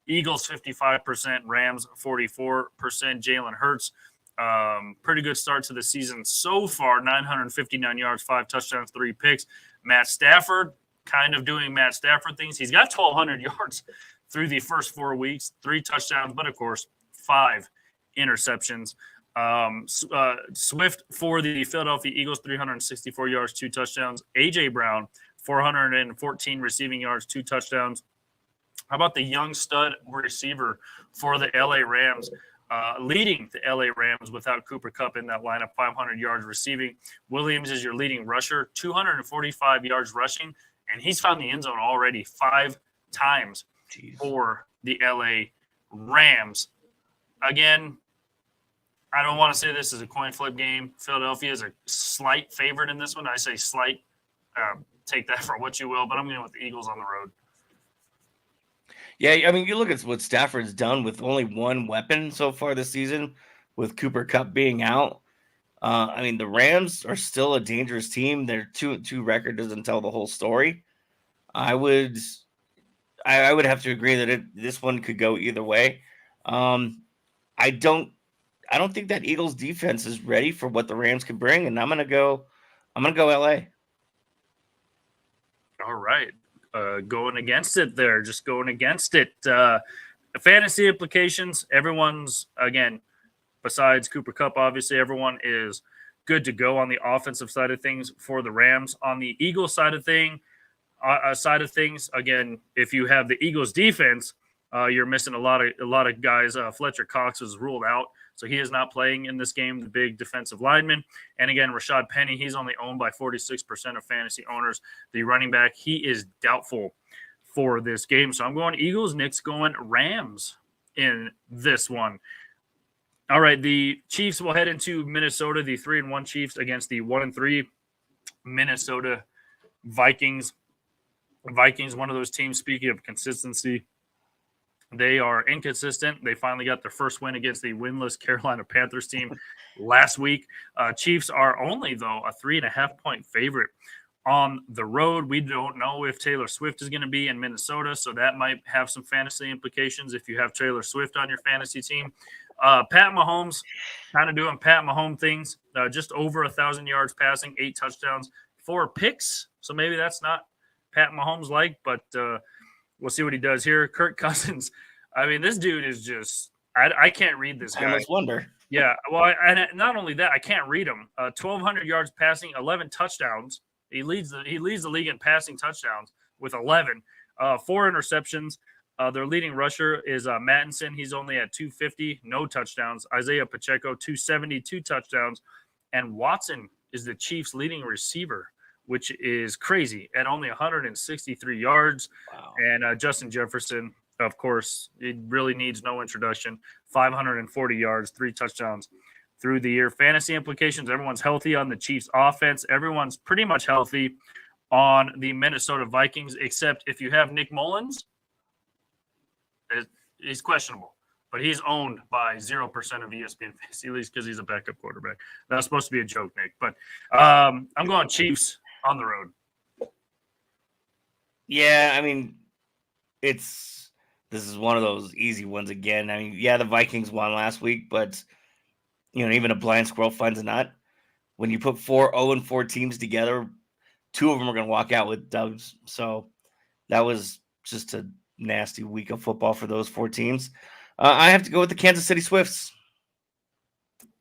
Eagles 55%, Rams 44%. Jalen Hurts, pretty good start to the season so far, 959 yards, 5 touchdowns, 3 picks. Matt Stafford, kind of doing Matt Stafford things. He's got 1,200 yards through the first 4 weeks, 3 touchdowns, but of course, 5 interceptions. Swift for the Philadelphia Eagles, 364 yards, 2 touchdowns. A.J. Brown, 414 receiving yards, 2 touchdowns. How about the young stud receiver for the LA Rams, leading the LA Rams without Cooper Kupp in that lineup, 500 yards receiving. Williams is your leading rusher, 245 yards rushing, and he's found the end zone already 5 times for the LA Rams. Again, I don't want to say this is a coin flip game. Philadelphia is a slight favorite in this one. I say slight. Take that for what you will, but I'm going with the Eagles on the road. Yeah, I mean, you look at what Stafford's done with only one weapon so far this season, with Cooper Kupp being out. I mean, the Rams are still a dangerous team. Their 2-2 record doesn't tell the whole story. I would have to agree that this one could go either way. I don't think that Eagles defense is ready for what the Rams can bring, and I'm gonna go LA. All right. Going against it there, just going against it. Fantasy implications, everyone's, again, besides Cooper Kupp, obviously, everyone is good to go on the offensive side of things for the Rams. On the Eagles side of things, again, if you have the Eagles defense, you're missing a lot of guys. Fletcher Cox was ruled out, so he is not playing in this game, the big defensive lineman. And again, Rashad Penny, he's only owned by 46% of fantasy owners. The running back, he is doubtful for this game. So I'm going Eagles. Nick's going Rams in this one. All right, the Chiefs will head into Minnesota, the 3-1 Chiefs against the 1-3 Minnesota Vikings. Vikings, one of those teams, speaking of consistency, they are inconsistent. They finally got their first win against the winless Carolina Panthers team last week. Chiefs are only, though, a 3.5-point favorite on the road. We don't know if Taylor Swift is going to be in Minnesota, so that might have some fantasy implications if you have Taylor Swift on your fantasy team. Pat Mahomes kind of doing Pat Mahomes things, just over 1,000 yards passing, 8 touchdowns, 4 picks. So maybe that's not Pat Mahomes like, but we'll see what he does here. Kirk Cousins. I mean, this dude is just I can't read this guy. I almost wonder. Yeah. Well, and not only that, I can't read him. 1,200 yards passing, 11 touchdowns. He leads the league in passing touchdowns with 11. 4 interceptions. Their leading rusher is Mattinson. He's only at 250, no touchdowns. Isaiah Pacheco, 270, 2 touchdowns. And Watson is the Chiefs' leading receiver, which is crazy, at only 163 yards. Wow. And Justin Jefferson, of course, it really needs no introduction. 540 yards, 3 touchdowns through the year. Fantasy implications, everyone's healthy on the Chiefs offense. Everyone's pretty much healthy on the Minnesota Vikings, except if you have Nick Mullins, he's questionable. But he's owned by 0% of ESPN fantasy leagues because he's a backup quarterback. That was supposed to be a joke, Nick. But I'm going Chiefs on the road. Yeah, I mean, this is one of those easy ones again. I mean, yeah, the Vikings won last week, but even a blind squirrel finds a nut. When you put 4 0-4 teams together, 2 of them are going to walk out with dubs. So that was just a nasty week of football for those 4 teams. I have to go with the Kansas City Swifts.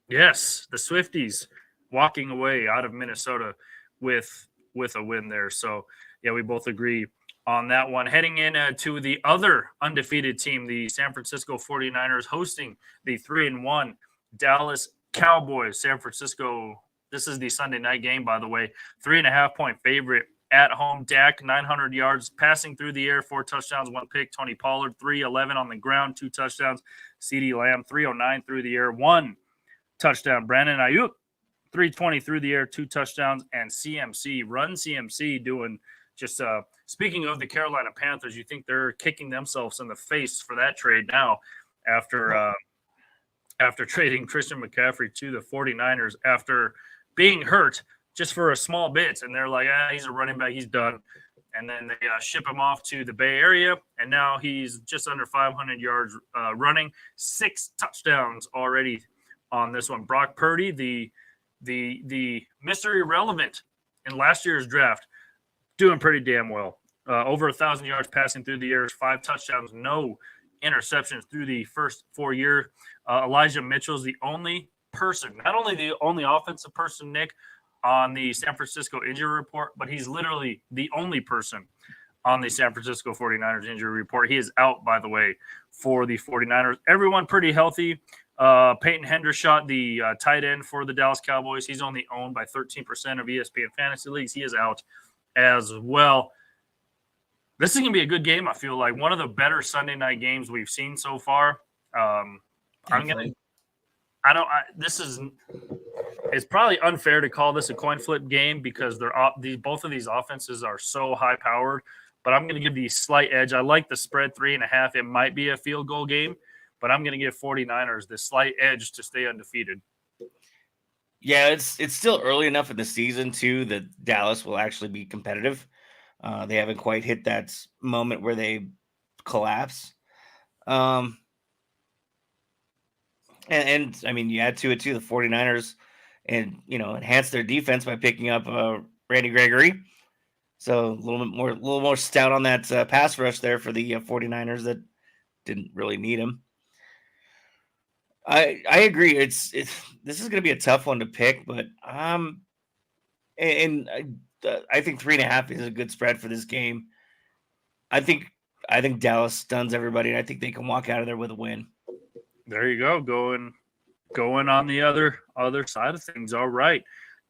Yes, the Swifties walking away out of Minnesota with a win there. So, yeah, we both agree on that one. Heading in to the other undefeated team, the San Francisco 49ers, hosting the 3-1 Dallas Cowboys. San Francisco, this is the Sunday night game, by the way, 3.5-point favorite at home. Dak, 900 yards passing through the air, 4 touchdowns, 1 pick. Tony Pollard, 311 on the ground, 2 touchdowns. CeeDee Lamb, 309 through the air, 1 touchdown. Brandon Ayuk, 320 through the air, 2 touchdowns. And CMC doing just speaking of the Carolina Panthers, you think they're kicking themselves in the face for that trade now after trading Christian McCaffrey to the 49ers after being hurt just for a small bit. And they're like, he's a running back, he's done. And then they ship him off to the Bay Area, and now he's just under 500 yards running, 6 touchdowns already on this one. Brock Purdy, the Mr. Irrelevant in last year's draft, doing pretty damn well. Over 1,000 yards passing through the air, 5 touchdowns, no interceptions through the first 4 years. Elijah Mitchell's the only person, not only the only offensive person, Nick, on the San Francisco injury report, but he's literally the only person on the San Francisco 49ers injury report. He is out, by the way, for the 49ers. Everyone pretty healthy. Peyton Hendershot, the tight end for the Dallas Cowboys, he's only owned by 13% of ESPN fantasy leagues. He is out as well. This is going to be a good game, I feel like. One of the better Sunday night games we've seen so far. It's probably unfair to call this a coin flip game because both of these offenses are so high powered, but I'm going to give the slight edge. I like the spread 3.5. It might be a field goal game, but I'm going to give 49ers the slight edge to stay undefeated. Yeah, it's still early enough in the season too that Dallas will actually be competitive. They haven't quite hit that moment where they collapse. And I mean, you add to it too, the 49ers and, enhance their defense by picking up Randy Gregory. So a little more stout on that pass rush there for the 49ers that didn't really need him. I agree. This is going to be a tough one to pick, but I think 3.5 is a good spread for this game. I think Dallas stuns everybody, and I think they can walk out of there with a win. There you go, going on the other side of things. All right,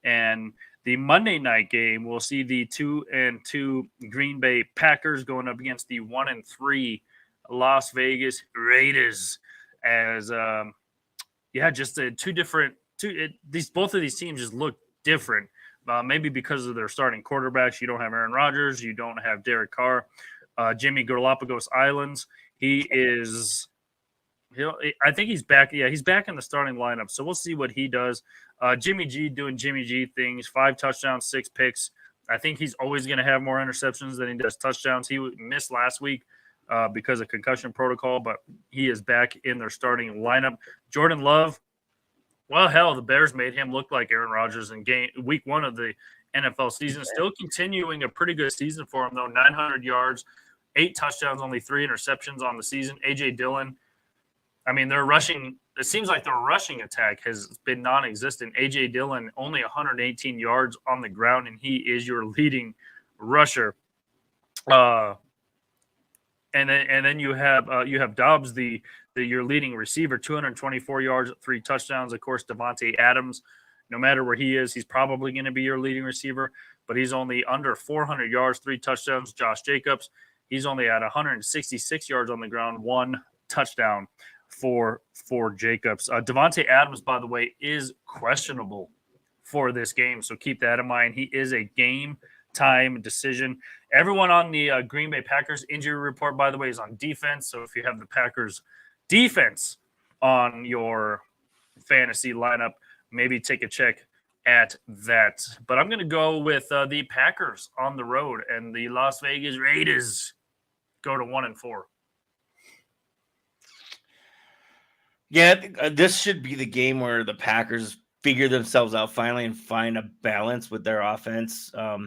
and the Monday night game, we'll see the 2-2 Green Bay Packers going up against the 1-3 Las Vegas Raiders. As just both of these teams just look different. Maybe because of their starting quarterbacks. You don't have Aaron Rodgers. You don't have Derek Carr. Jimmy Galapagos Islands. I think he's back. Yeah, he's back in the starting lineup. So we'll see what he does. Jimmy G doing Jimmy G things. 5 touchdowns, 6 picks. I think he's always going to have more interceptions than he does touchdowns. He missed last week because of concussion protocol, but he is back in their starting lineup. Jordan Love. Well, hell, the Bears made him look like Aaron Rodgers in week 1 of the NFL season. Still continuing a pretty good season for him, though. 900 yards, 8 touchdowns, only 3 interceptions on the season. A.J. Dillon, I mean, they're rushing. It seems like their rushing attack has been non-existent. A.J. Dillon, only 118 yards on the ground, and he is your leading rusher. And then you have Dobbs, your leading receiver, 224 yards, 3 touchdowns. Of course, Devontae Adams, no matter where he is, he's probably going to be your leading receiver, but he's only under 400 yards, 3 touchdowns. Josh Jacobs, he's only at 166 yards on the ground, 1 touchdown for Jacobs. Devontae Adams, by the way, is questionable for this game, so keep that in mind. He is a game-time decision. Everyone on the Green Bay Packers injury report, by the way, is on defense, so if you have the Packers defense on your fantasy lineup, maybe take a check at that. But I'm going to go with the Packers on the road, and the Las Vegas Raiders go to 1-4. Yeah, this should be the game where the Packers figure themselves out finally and find a balance with their offense. I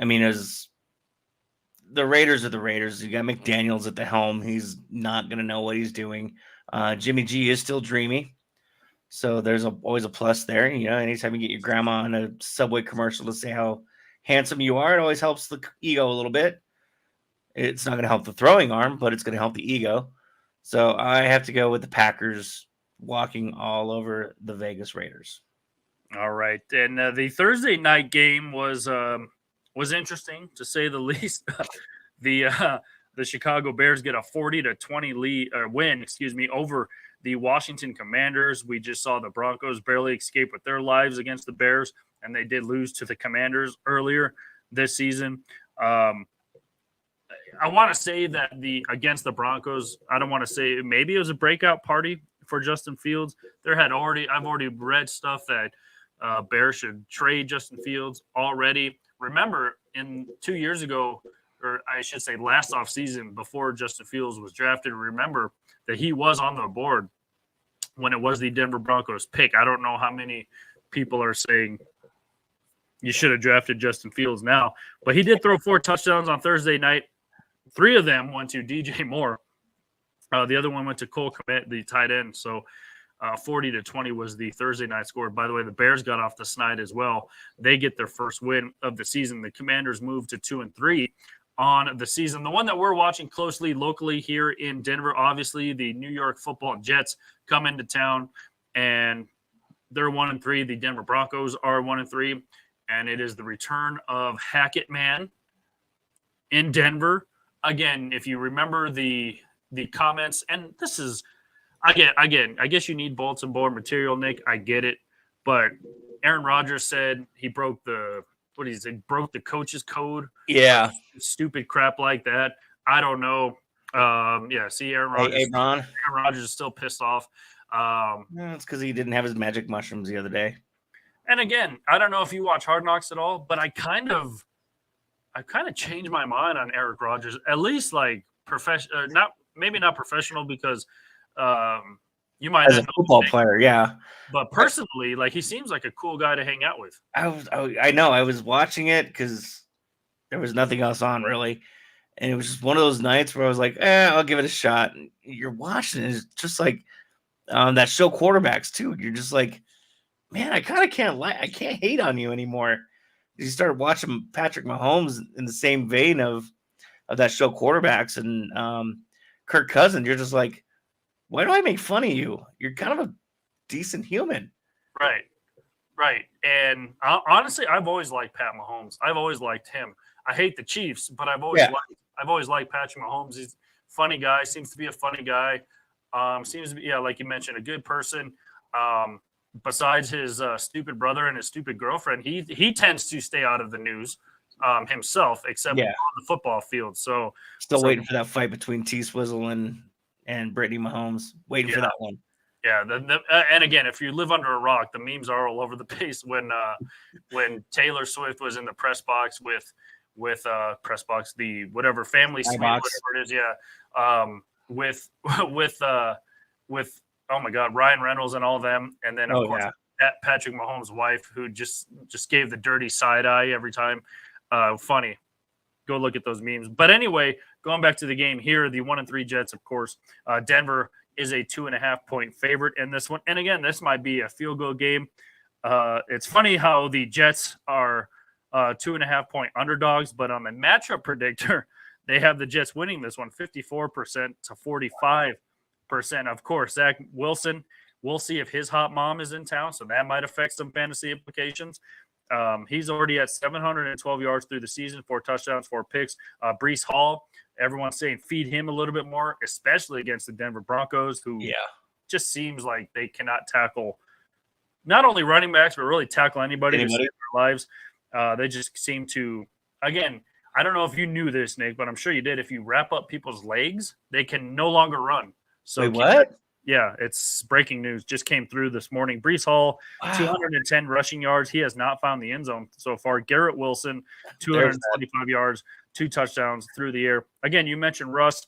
mean, as the Raiders are the Raiders, you got McDaniels at the helm. He's not going to know what he's doing. Jimmy G is still dreamy. So there's always a plus there. Anytime you get your grandma on a Subway commercial to say how handsome you are, it always helps the ego a little bit. It's not going to help the throwing arm, but it's going to help the ego. So I have to go with the Packers walking all over the Vegas Raiders. All right. And the Thursday night game was interesting, to say the least. The Chicago Bears get a 40-20 win over the Washington Commanders. We just saw the Broncos barely escape with their lives against the Bears, and they did lose to the Commanders earlier this season. I want to say that against the Broncos, I don't want to say maybe it was a breakout party for Justin Fields. I've already read stuff that Bears should trade Justin Fields already. Remember, 2 years ago, or I should say last offseason, before Justin Fields was drafted, remember that he was on the board when it was the Denver Broncos pick. I don't know how many people are saying you should have drafted Justin Fields now, but he did throw 4 touchdowns on Thursday night. 3 of them went to DJ Moore. The other one went to Cole Kmet, the tight end. So 40-20 was the Thursday night score. By the way, the Bears got off the snide as well. They get their first win of the season. The Commanders moved to 2-3. on the season. The one that we're watching closely locally here in Denver, obviously the New York Football Jets come into town, and they're 1-3. The Denver Broncos are 1-3, and it is the return of Hackett-Man in Denver. Again, if you remember the comments, and this is I guess you need bulletin board material, Nick. I get it, but Aaron Rodgers said he broke the broke the coach's code. Yeah, Stupid crap like that. I don't know. See, Aaron Rodgers is still pissed off. It's because he didn't have his magic mushrooms the other day. And again, I don't know if you watch Hard Knocks at all, but I kind of changed my mind on Eric Rodgers. At least like professional, maybe not professional because you might as a football player, yeah. But personally, like he seems like a cool guy to hang out with. I know. I was watching it because there was nothing else on really, and it was just one of those nights where I was like, I'll give it a shot. And you're watching it, it's just like that show Quarterbacks too. You're just like, man, I kind of can't I can't hate on you anymore. You started watching Patrick Mahomes in the same vein of that show Quarterbacks and Kirk Cousins. You're just like, why do I make fun of you? You're kind of a decent human. Right. And honestly, I've always liked Pat Mahomes. I've always liked him. I hate the Chiefs, but I've always liked Patrick Mahomes. He's a funny guy, seems to be a funny guy. Seems to be, like you mentioned, a good person. Besides his stupid brother and his stupid girlfriend, he tends to stay out of the news himself, except on the football field. So still waiting for that fight between T Swizzle and Brittany Mahomes. Waiting for that one. Yeah, and again, if you live under a rock, the memes are all over the place. When Taylor Swift was in the press box with the whatever family suite, whatever it is, with oh my God, Ryan Reynolds and all of them, and then of course Patrick Mahomes' wife, who just gave the dirty side eye every time. Funny. Go look at those memes. But anyway, going back to the game here, the 1-3 Jets, of course. Denver is a 2.5-point favorite in this one. And again, this might be a field goal game. It's funny how the Jets are 2.5-point underdogs, but on the matchup predictor, they have the Jets winning this one 54% to 45%. Of course, Zach Wilson, we'll see if his hot mom is in town, so that might affect some fantasy implications. He's already at 712 yards through the season, 4 touchdowns, 4 picks. Breece Hall, everyone's saying feed him a little bit more, especially against the Denver Broncos, who just seems like they cannot tackle not only running backs, but really tackle anybody in their lives. They just seem to, again, I don't know if you knew this, Nick, but I'm sure you did. If you wrap up people's legs, they can no longer run. So wait, what? Yeah, it's breaking news. Just came through this morning. Breece Hall, 210 rushing yards. He has not found the end zone so far. Garrett Wilson, 225 yards, 2 touchdowns through the air. Again, you mentioned Russ,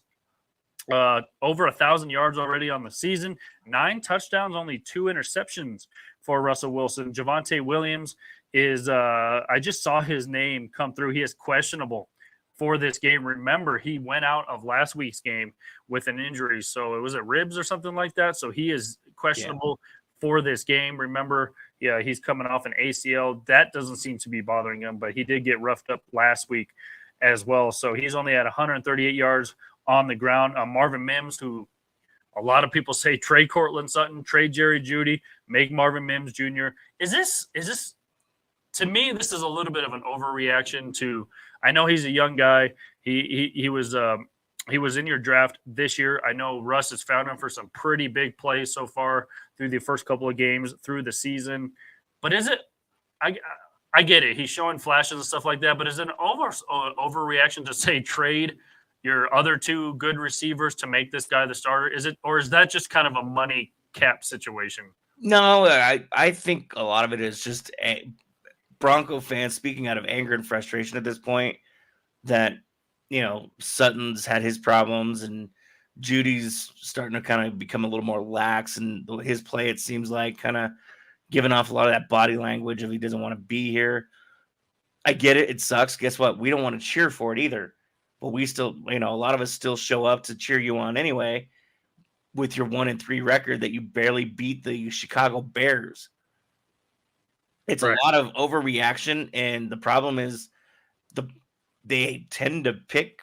over 1,000 yards already on the season, 9 touchdowns, only 2 interceptions for Russell Wilson. Javonte Williams is I just saw his name come through. He is questionable for this game. Remember, he went out of last week's game with an injury. So it was at ribs or something like that. So he is questionable for this game. Remember, he's coming off an ACL. That doesn't seem to be bothering him, but he did get roughed up last week as well. So he's only at 138 yards on the ground. Marvin Mims, who a lot of people say trade Cortland Sutton, trade Jerry Jeudy, make Marvin Mims Jr. Is this to me, this is a little bit of an overreaction to, I know he's a young guy. He was in your draft this year. I know Russ has found him for some pretty big plays so far through the first couple of games through the season. But is it? I get it. He's showing flashes and stuff like that. But is it an overreaction to say trade your other 2 good receivers to make this guy the starter? Is it, or is that just kind of a money cap situation? No, I think a lot of it is just Bronco fans speaking out of anger and frustration at this point that, Sutton's had his problems and Judy's starting to kind of become a little more lax, and his play, it seems like, kind of giving off a lot of that body language of he doesn't want to be here. I get it. It sucks. Guess what? We don't want to cheer for it either, but we still, a lot of us still show up to cheer you on anyway with your 1-3 record that you barely beat the Chicago Bears. It's a lot of overreaction, and the problem is they tend to pick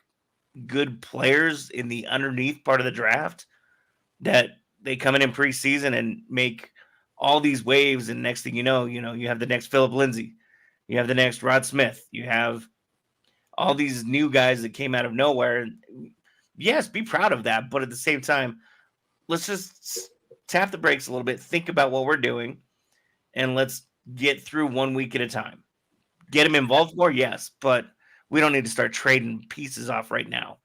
good players in the underneath part of the draft that they come in preseason and make all these waves. And next thing you know, you have the next Philip Lindsay, you have the next Rod Smith, you have all these new guys that came out of nowhere. Yes, be proud of that. But at the same time, let's just tap the brakes a little bit, think about what we're doing, and let's get through 1 week at a time. Get them involved more, yes, but we don't need to start trading pieces off right now.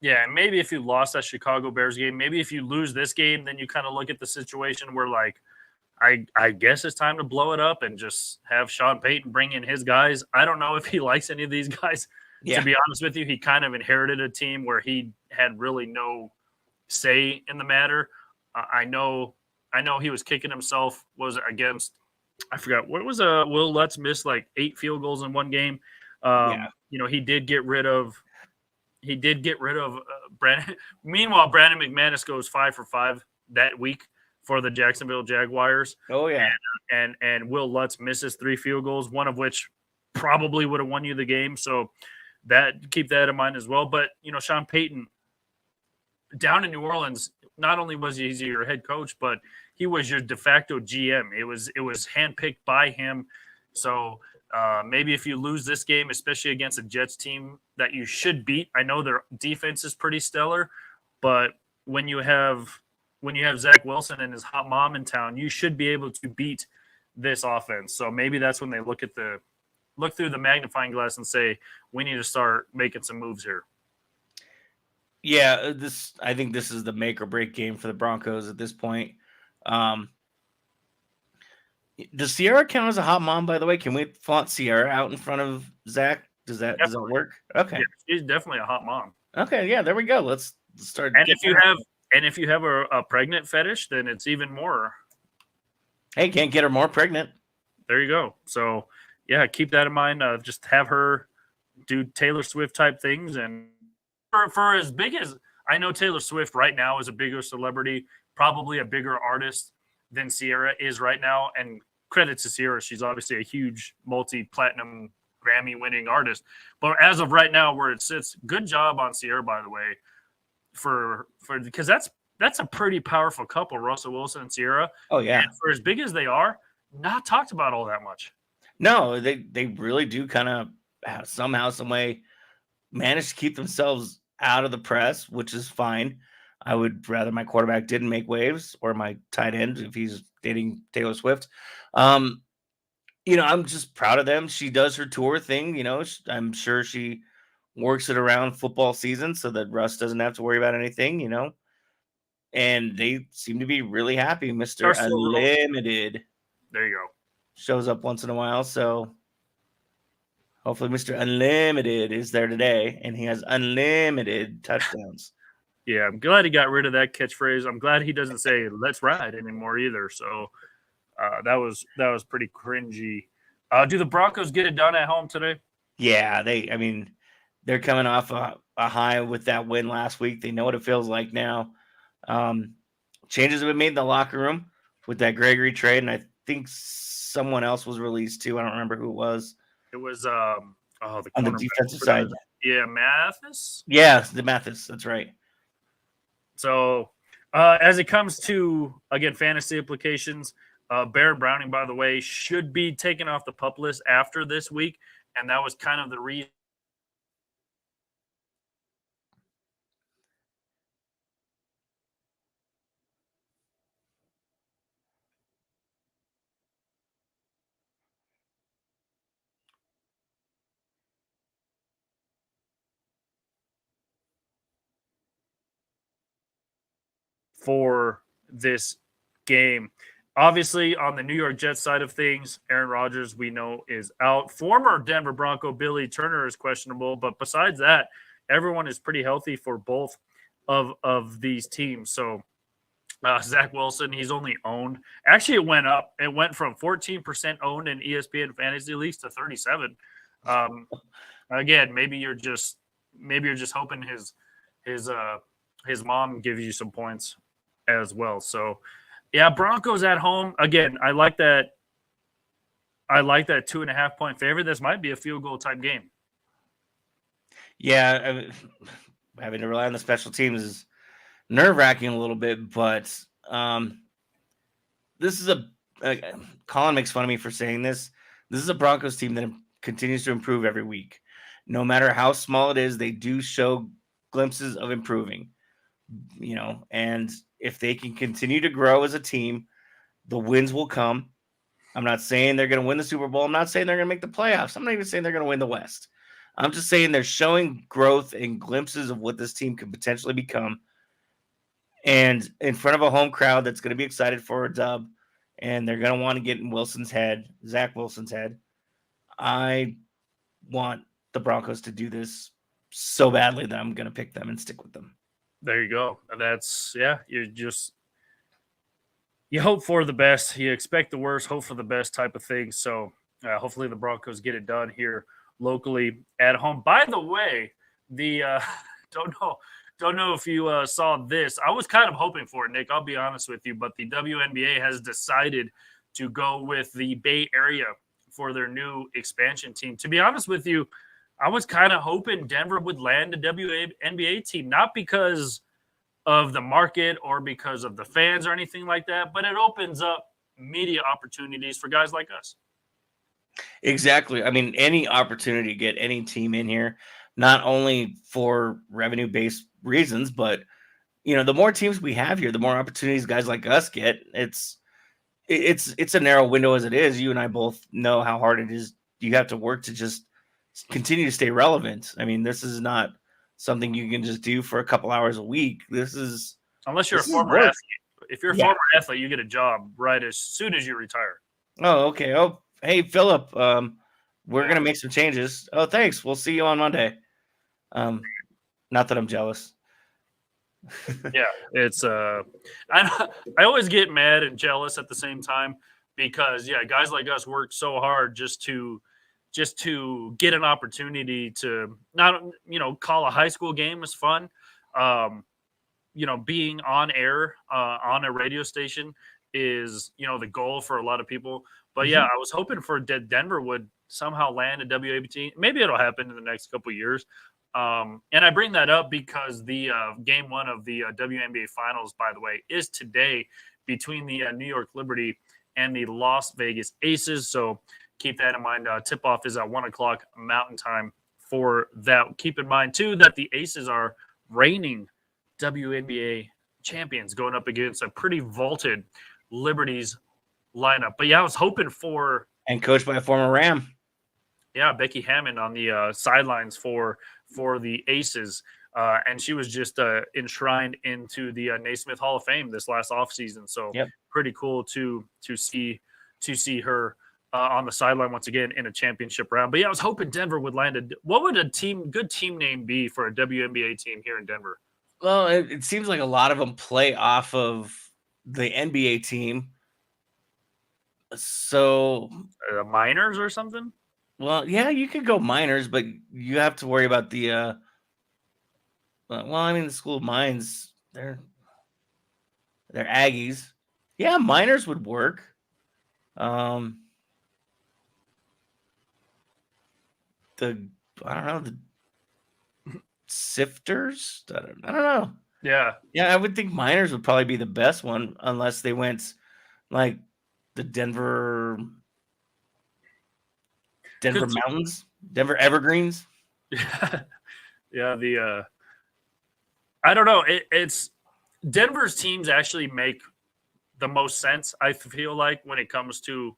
Yeah, and maybe if you lost that Chicago Bears game, maybe if you lose this game, then you kind of look at the situation where, like, I guess it's time to blow it up and just have Sean Payton bring in his guys. I don't know if he likes any of these guys. Yeah. To be honest with you, he kind of inherited a team where he had really no say in the matter. I know he was kicking himself. Was against, I forgot what was Will Lutz missed like 8 field goals in one game. He did get rid of Brandon. Meanwhile, Brandon McManus goes 5 for 5 that week for the Jacksonville Jaguars. Oh yeah, and Will Lutz misses 3 field goals, one of which probably would have won you the game. So keep that in mind as well. But Sean Payton down in New Orleans, not only was he your head coach, but he was your de facto GM. It was handpicked by him. So maybe if you lose this game, especially against a Jets team that you should beat, I know their defense is pretty stellar, but when you have Zach Wilson and his hot mom in town, you should be able to beat this offense. So maybe that's when they look through the magnifying glass and say, we need to start making some moves here. Yeah, I think this is the make or break game for the Broncos at this point. Does Sierra count as a hot mom, by the way? Can we flaunt Sierra out in front of Zach? Does that work? Okay. Yeah, she's definitely a hot mom. Okay, yeah, there we go. Let's start. And if you have a pregnant fetish, then it's even more. Hey, can't get her more pregnant. There you go. So yeah, keep that in mind. Just have her do Taylor Swift type things. And for as big as I know Taylor Swift right now is a bigger celebrity, probably a bigger artist than Sierra is right now. And credit to Sierra. She's obviously a huge multi-platinum Grammy-winning artist. But as of right now, where it sits, good job on Sierra, by the way, for because that's a pretty powerful couple, Russell Wilson and Sierra. Oh, yeah. And for as big as they are, not talked about all that much. No, they really do kind of somehow, some way manage to keep themselves out of the press, which is fine. I would rather my quarterback didn't make waves, or my tight end if he's dating Taylor Swift. I'm just proud of them. She does her tour thing. I'm sure she works it around football season so that Russ doesn't have to worry about anything, and they seem to be really happy. Mr. Unlimited. There you go. Shows up once in a while. So hopefully Mr. Unlimited is there today and he has unlimited touchdowns. Yeah, I'm glad he got rid of that catchphrase. I'm glad he doesn't say "let's ride" anymore either. So that was pretty cringy. Do the Broncos get it done at home today? Yeah, they're coming off a high with that win last week. They know what it feels like now. Changes have been made in the locker room with that Gregory trade, and I think someone else was released too. I don't remember who it was. It was on the defensive side. Yeah, Mathis. Yeah, the Mathis. That's right. So, as it comes to, again, fantasy implications, Baron Browning, by the way, should be taken off the PUP list after this week, and that was kind of the reason. For this game. Obviously, on the New York Jets side of things, Aaron Rodgers, we know, is out. Former Denver Bronco Billy Turner is questionable, but besides that, everyone is pretty healthy for both of these teams. So Zach Wilson, he's only owned. Actually, it went up. It went from 14% owned in ESPN fantasy leagues to 37. Again, maybe you're just hoping his mom gives you some points as well. So, yeah, Broncos at home. Again, I like that 2.5 point favorite. This might be a field goal type game. Yeah, having to rely on the special teams is nerve-wracking a little bit, but this is Colin makes fun of me for saying this. This is a Broncos team that continues to improve every week. No matter how small it is, they do show glimpses of improving, and if they can continue to grow as a team, the wins will come. I'm not saying they're going to win the Super Bowl. I'm not saying they're going to make the playoffs. I'm not even saying they're going to win the West. I'm just saying they're showing growth and glimpses of what this team could potentially become. And in front of a home crowd that's going to be excited for a dub, and they're going to want to get in Zach Wilson's head. I want the Broncos to do this so badly that I'm going to pick them and stick with them. There you go. That's, you hope for the best. You expect the worst, hope for the best type of thing. So hopefully the Broncos get it done here locally at home. By the way, don't know if you saw this. I was kind of hoping for it, Nick. I'll be honest with you, but the WNBA has decided to go with the Bay Area for their new expansion team. To be honest with you, I was kind of hoping Denver would land a WNBA team, not because of the market or because of the fans or anything like that, but it opens up media opportunities for guys like us. Exactly. I mean, any opportunity to get any team in here, not only for revenue-based reasons, but the more teams we have here, the more opportunities guys like us get. It's a narrow window as it is. You and I both know how hard it is. You have to work to just continue to stay relevant. I mean, this is not something you can just do for a couple hours a week. Unless you're a former athlete. If you're a former athlete, you get a job right as soon as you retire. Oh, okay. Oh, hey, Philip, we're going to make some changes. Oh, thanks. We'll see you on Monday. Not that I'm jealous. Yeah, it's I always get mad and jealous at the same time because guys like us work so hard just to get an opportunity to not call a high school game is fun. Being on air on a radio station is the goal for a lot of people. But I was hoping for Denver would somehow land a WNBA. Maybe it'll happen in the next couple of years. And I bring that up because the game one of the WNBA finals, by the way, is today between the New York Liberty and the Las Vegas Aces. So keep that in mind. Tip-off is at 1 o'clock Mountain Time for that. Keep in mind, too, that the Aces are reigning WNBA champions going up against a pretty vaulted Liberties lineup. But, I was hoping for – and coached by a former Ram. Yeah, Becky Hammond on the sidelines for the Aces. And she was just enshrined into the Naismith Hall of Fame this last offseason. So pretty cool to see her on the sideline once again in a championship round. But I was hoping Denver would land what would a good team name be for a WNBA team here in Denver? Well, it seems like a lot of them play off of the NBA team. So Miners or something? Well, yeah, you could go Miners, but you have to worry about the the School of Mines, they're Aggies. Yeah, Miners would work. I don't know, the Sifters? I don't know. Yeah, I would think Miners would probably be the best one unless they went like the Denver Mountains, Denver Evergreens. Yeah. I don't know. It's Denver's teams actually make the most sense, I feel like, when it comes to,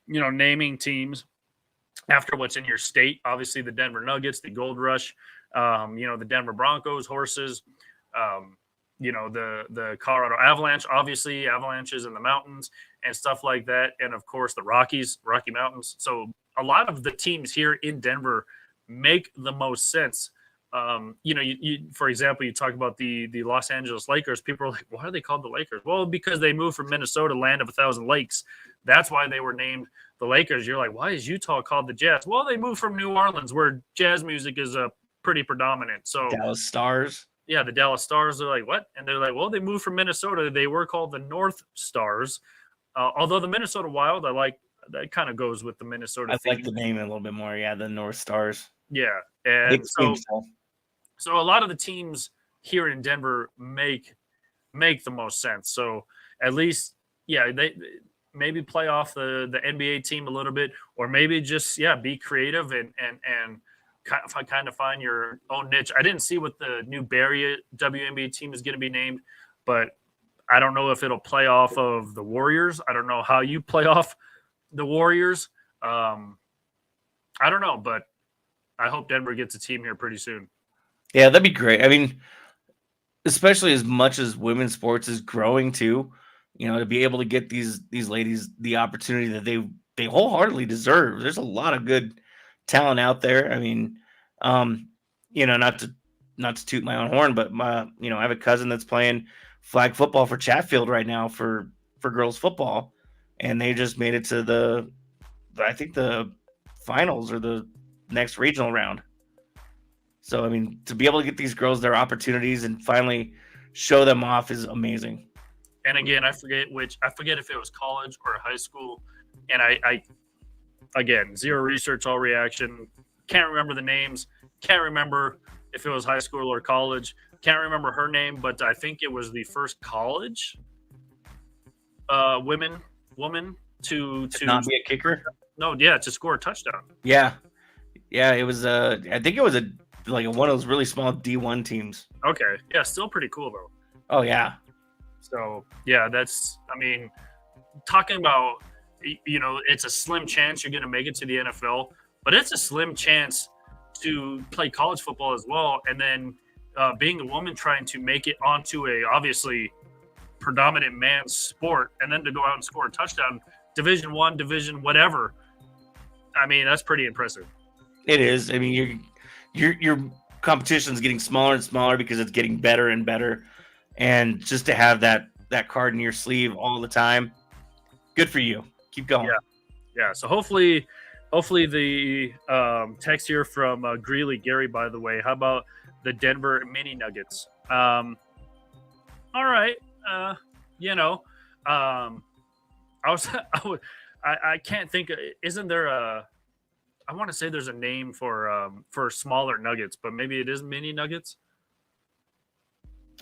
naming teams after what's in your state. Obviously, the Denver Nuggets, the Gold Rush, the Denver Broncos, horses, the Colorado Avalanche, obviously avalanches in the mountains and stuff like that. And of course the Rocky Mountains. So a lot of the teams here in Denver make the most sense. You for example, you talk about the Los Angeles Lakers. People are like, why are they called the Lakers? Well, because they moved from Minnesota, land of 1,000 lakes. That's why they were named the Lakers. You're like, why is Utah called the Jazz? Well, they moved from New Orleans, where jazz music is pretty predominant. So Dallas Stars. Yeah, the Dallas Stars are like, what? And they're like, well, they moved from Minnesota. They were called the North Stars. Although the Minnesota Wild, I like that, kind of goes with the Minnesota theme. I like the name a little bit more. Yeah, the North Stars. Yeah, I hate and to see him so a lot of the teams here in Denver make the most sense. So at least, yeah, they maybe play off the NBA team a little bit, or maybe just be creative and kind of find your own niche. I didn't see what the new Barry WNBA team is going to be named, but I don't know if it'll play off of the Warriors. I don't know how you play off the Warriors. I don't know, but I hope Denver gets a team here pretty soon. Yeah, that'd be great. I mean, especially as much as women's sports is growing too, to be able to get these ladies the opportunity that they wholeheartedly deserve. There's a lot of good talent out there. I mean, not to toot my own horn, but I have a cousin that's playing flag football for Chatfield right now for girls football, and they just made it to I think the finals or the next regional round. So, I mean, to be able to get these girls their opportunities and finally show them off is amazing. And again, I forget if it was college or high school. And I again, zero research, all reaction. Can't remember the names. Can't remember if it was high school or college. Can't remember her name, but I think it was the first college woman to not be a kicker. No, yeah, to score a touchdown. Yeah, it was. I think it was one of those really small D1 teams. Okay, yeah, still pretty cool though. Oh yeah. So yeah, talking about, it's a slim chance you're going to make it to the NFL, but it's a slim chance to play college football as well. And then being a woman trying to make it onto a obviously predominant man's sport, and then to go out and score a touchdown, Division I, division whatever. I mean, that's pretty impressive. It is. I mean, your competition is getting smaller and smaller because it's getting better and better. And just to have that card in your sleeve all the time, good for you. Keep going. Yeah. So hopefully the text here from Greeley Gary, by the way, how about the Denver Mini Nuggets? All right. I can't think. Isn't there I want to say there's a name for smaller nuggets, but maybe it is Mini Nuggets.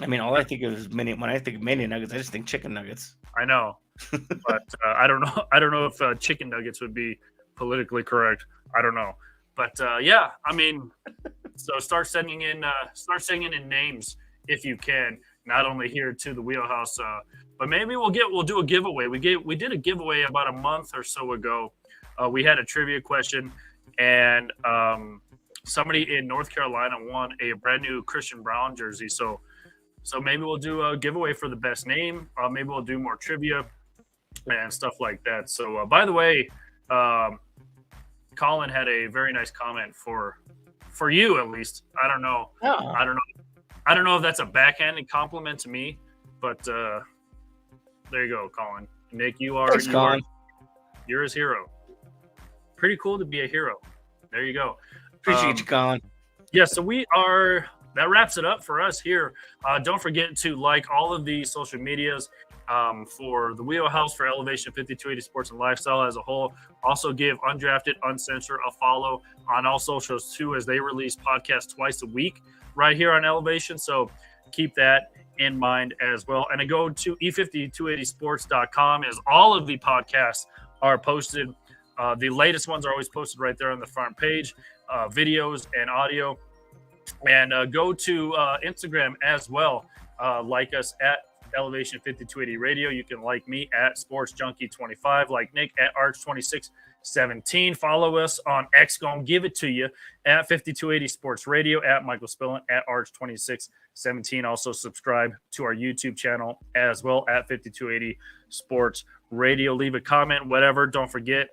I mean, all I think of is when I think of mini nuggets, I just think chicken nuggets. I know, but I don't know. I don't know if chicken nuggets would be politically correct. I don't know, but yeah, I mean, so start sending in names if you can. Not only here to the Wheelhouse, but maybe we'll do a giveaway. We did a giveaway about a month or so ago. We had a trivia question, and somebody in North Carolina won a brand new Christian Brown jersey. So maybe we'll do a giveaway for the best name. Maybe we'll do more trivia and stuff like that. So, by the way, Colin had a very nice comment for you, at least. I don't know. Oh. I don't know if that's a backhanded compliment to me, but there you go, Colin. Nick, you're his hero. Pretty cool to be a hero. There you go. Appreciate you, Colin. Yeah, so that wraps it up for us here. Don't forget to like all of the social medias for the Wheelhouse, for Elevation 5280 Sports and Lifestyle as a whole. Also give Undrafted, Uncensored a follow on all socials too, as they release podcasts twice a week right here on Elevation. So keep that in mind as well. And to go to e5280sports.com as all of the podcasts are posted. The latest ones are always posted right there on the front page, videos and audio. And go to Instagram as well. Like us at Elevation 5280 Radio. You can like me at Sports Junkie 25, like Nick at Arch 2617. Follow us on X, gonna give it to you at 5280 Sports Radio, at Michael Spillin, at Arch 2617. Also subscribe to our YouTube channel as well at 5280 Sports Radio. Leave a comment, whatever. Don't forget,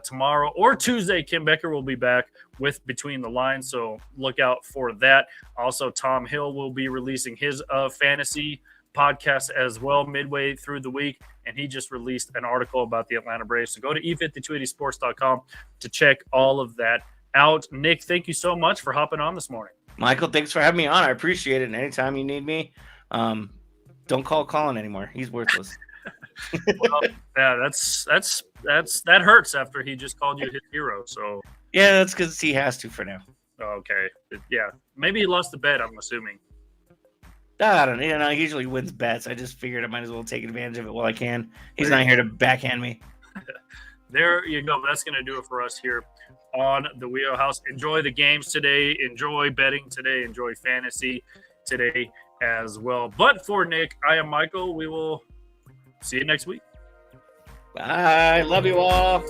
tomorrow or Tuesday, Kim Becker will be back with Between the Lines, so look out for that. Also, Tom Hill will be releasing his fantasy podcast as well midway through the week, and he just released an article about the Atlanta Braves. So go to e5280sports.com to check all of that out. Nick, thank you so much for hopping on this morning. Michael, thanks for having me on. I appreciate it. And anytime you need me, don't call Colin anymore. He's worthless. Well, yeah, that hurts after he just called you his hero. So yeah, that's because he has to for now. Okay. Yeah. Maybe he lost the bet, I'm assuming. I don't know. He usually wins bets. I just figured I might as well take advantage of it while I can. He's not here to backhand me. There you go. That's going to do it for us here on the Wheelhouse. Enjoy the games today. Enjoy betting today. Enjoy fantasy today as well. But for Nick, I am Michael. We will see you next week. Bye. Love you all.